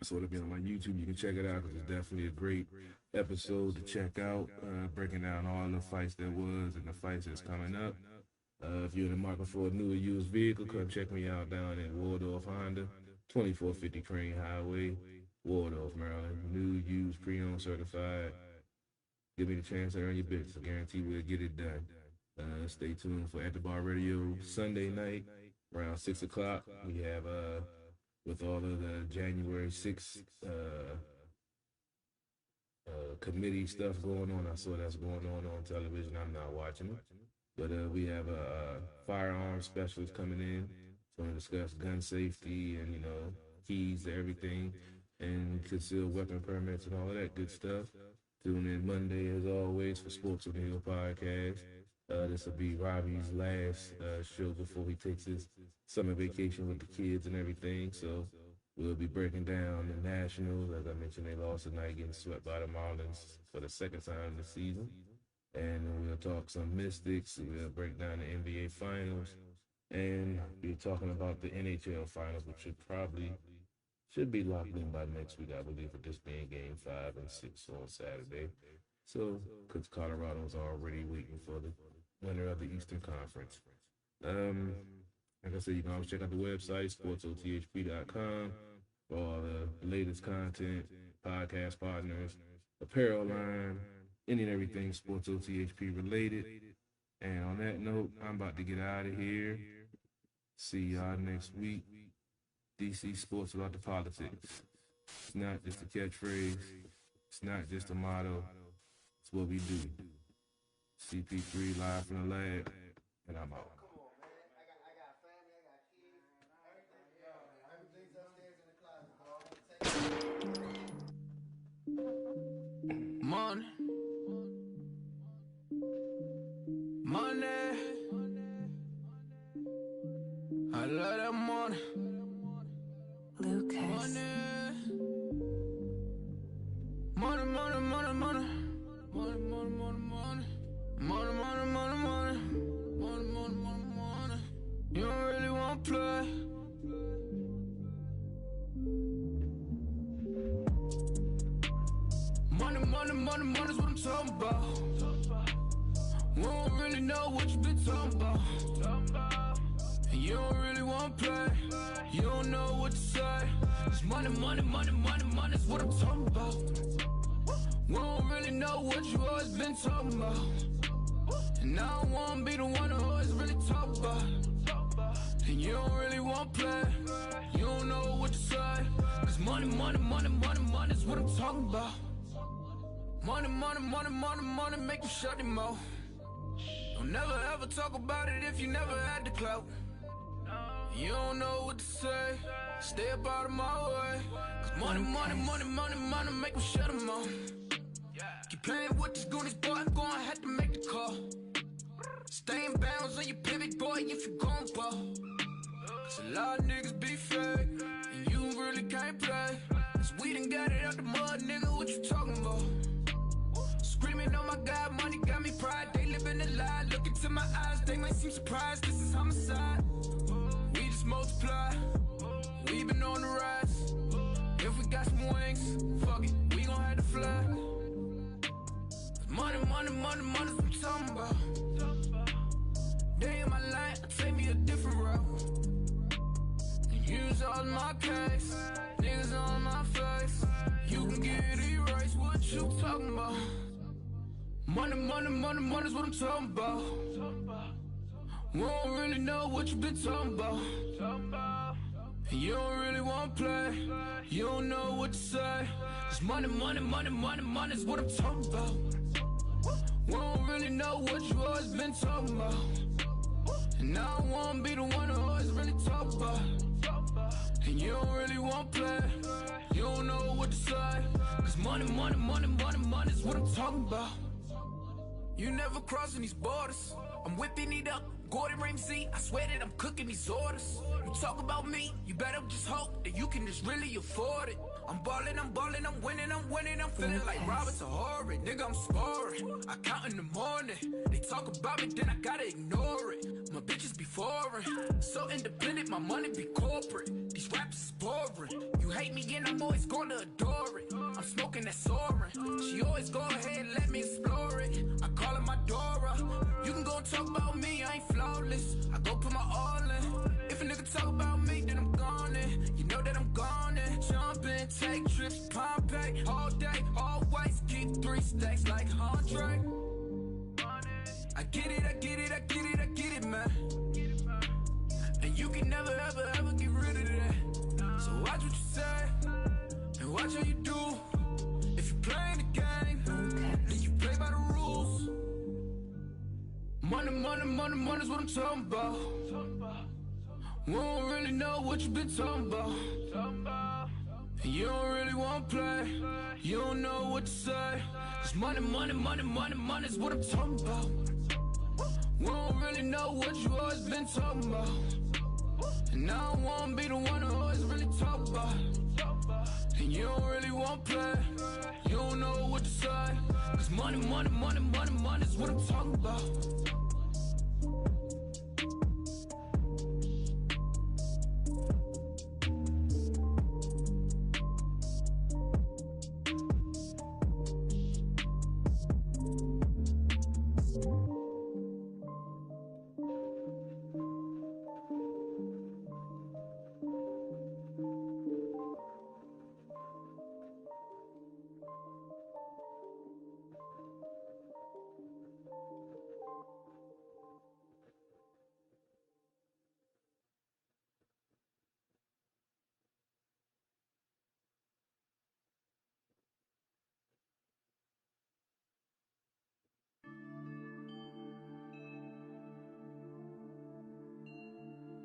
Speaker 4: So it'll be on my YouTube. You can check it out because it's definitely a great episode to check out. Breaking down all the fights that was and the fights that's coming up. If you're in the market for a new or used vehicle, come check me out down at Waldorf Honda, 2450 Crane Highway, Waldorf, Maryland. New, used, pre-owned, certified. Give me the chance to earn your business. I guarantee we'll get it done. Stay tuned for At the Bar Radio Sunday night around 6 o'clock. We have, with all of the January 6th committee stuff going on. I saw that's going on television. I'm not watching it. But we have a firearms specialist coming in. It's going to discuss gun safety and, you know, keys to everything and concealed weapon permits and all of that good stuff. Tune in Monday, as always, for Sports on the Hill podcast. This will be Robbie's last show before he takes his summer vacation with the kids and everything. So we'll be breaking down the Nationals. As I mentioned, they lost tonight, getting swept by the Marlins for the second time this season. And we'll talk some Mystics. We'll break down the NBA Finals. And we're talking about the NHL Finals, which should be locked in by next week, I believe, with this being Game 5 and 6 on Saturday. So, because Colorado's already waiting for the winner of the Eastern Conference. Like I said, you can always check out the website, sportsothp.com, for all the latest content, podcast partners, apparel line, any and everything Sports OTHP related. And on that note, I'm about to get out of here. See y'all next week. DC Sports Without the Politics. It's not just a catchphrase. It's not just a motto. It's what we do. CP3 live from the lab, and I'm out.
Speaker 7: Money, money, I love that money.
Speaker 8: Lucas.
Speaker 7: Money, money, money, money, money, money, money, money, money, money, money, money, money, money, money, money, money. You don't really want to play. Money, money, money, money's what I'm talking about. We don't really know what you been talking about. And you don't really want to play. You don't know what to say. It's money, money, money, money, money's what I'm talking about. We don't really know what you always been talking about. And I don't want to be the one who always really talk about. And you don't really want to play. You don't know what to say. It's money, money, money, money, money's what I'm talking about. Money, money, money, money, money, make you shut him mouth. Don't never ever talk about it if you never had the clout. You don't know what to say, stay up out of my way. Cause money, money, money, money, money, make him shut him mouth. Keep playing with this Goonies, boy, I'm gonna have to make the call. Stay in bounds on your pivot, boy, if you gon' ball. Cause a lot of niggas be fake, and you really can't play. Cause we done got it out the mud, nigga, what you talking about? Screaming, oh my God, money got me pride. They living a lie, look into my eyes, they might seem surprised. This is homicide. We just multiply. We been on the rise. If we got some wings, fuck it, we gon' have to fly. Money, money, money, money's what I'm talking about. Day in my life, take me a different route. And use all my case, niggas on my face. You can get erased, what you talking about? Money, money, money, money's what I'm talking about. We don't really know what you been talking about. And you don't really want to play. You don't know what to say. Cause money, money, money, money, money's what I'm talking about. We don't really know what you always been talking about. And I don't wanna be the one who always really talk about. And you don't really want to play. You don't know what to say. Cause money, money, money, money, money's what I'm talking about. You never crossing these borders. I'm whipping it up, Gordon Ramsay. I swear that I'm cooking these orders. You talk about me, you better just hope that you can just really afford it. I'm ballin', I'm winning, I'm feeling like Robert Horry. Nigga, I'm scoring. I count in the morning. They talk about me, then I gotta ignore it. My bitches be foreign, so independent, my money be corporate. These rappers is boring. You hate me and I'm always gonna adore it. I'm smoking that Soarin'. She always go ahead and let me explore it. I call her my Dora. You can go and talk about me, I ain't flawless. I go put my all in. If a nigga talk about me, then I'm gone in. You know that I'm gone in. Jump in, take trips, Pompeii, all day, always keep 3 stacks like Andre. I get it, man. And you can never, ever get rid of that. So watch what you say, and watch how you do. If you playing the game, then you play by the rules. Money's what I'm talking about. We don't really know what you been talking about. And you don't really want to play. You don't know what to say. Cause money's what I'm talking about. We don't really know what you always been talking about. And I don't wanna be the one who always really talk about. And you don't really want to play. You don't know what to say. Cause money's what I'm talking about.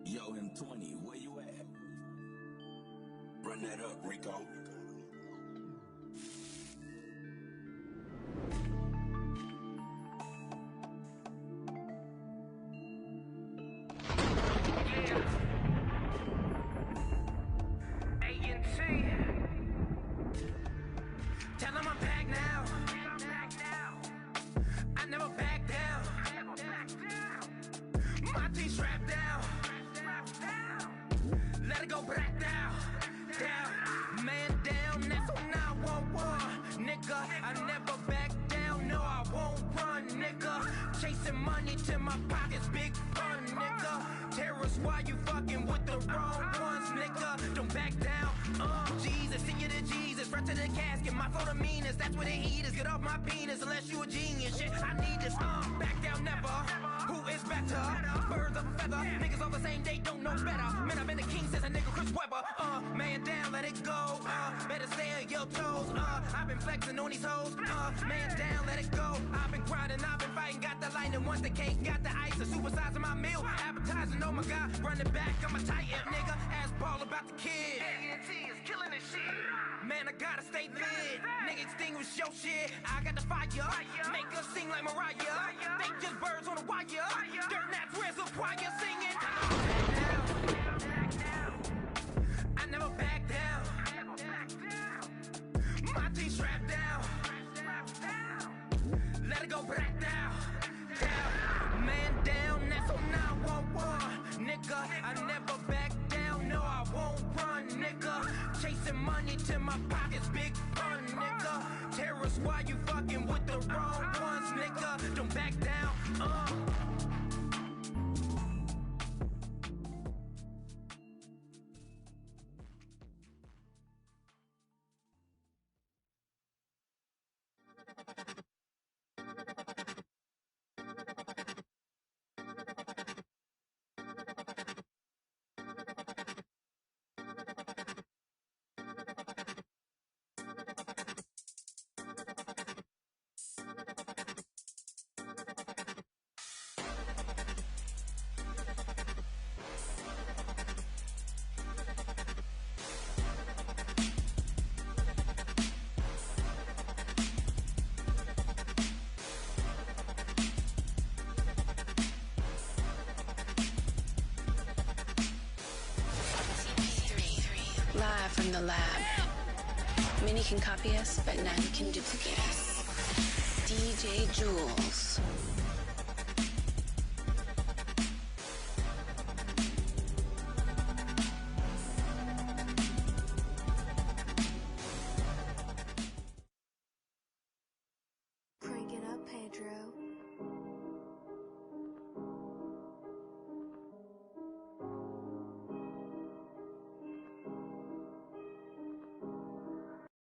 Speaker 8: Yo, M20, where you at? Run that up, Rico.
Speaker 7: Tell them I'm back now. I never back down. My team strapped down. Let it go back down. Man down, that's on 911. Nigga, I never back down. No, I won't run, nigga. Chasing money till my pockets big fun, nigga. Terrorists, why you fucking with the wrong ones, nigga? Don't back down. Jesus, send you to Jesus. Front to the casket, my flow the meanest. That's where the heat is. Get off my penis unless you a genius. Shit, I need this. Back down never. Who is better? Birds of a feather. Niggas all the same, they don't know better. Man, I've been the king since a nigga Chris Webber. Man down, let it go. Better stay on your toes. I've been flexing on these hoes. Man down, let it go. I've been grinding, I've been fighting. Got the lightning, once the cake, got the ice. A supersize of my meal. Appetizing, oh my god. Running back, I'm a titan, nigga. Ass ball about the kid. A&T is killing this shit. Man, I gotta stay lit. Nigga, extinguish your shit. I got the fire. Make us sing like Mariah. They just birds on the wire. Dirt Nats, where's the choir singing? I never back down. My team strapped down. Let it go back down. Man down, that's on 911. Nigga, I never back down. No, I won't run, nigga. Chasing money till my pockets big fun, nigga. Terrorists, why you fucking with the wrong ones, nigga? Don't back down.
Speaker 9: from the lab. Many can copy us, but none can duplicate us. DJ Jules.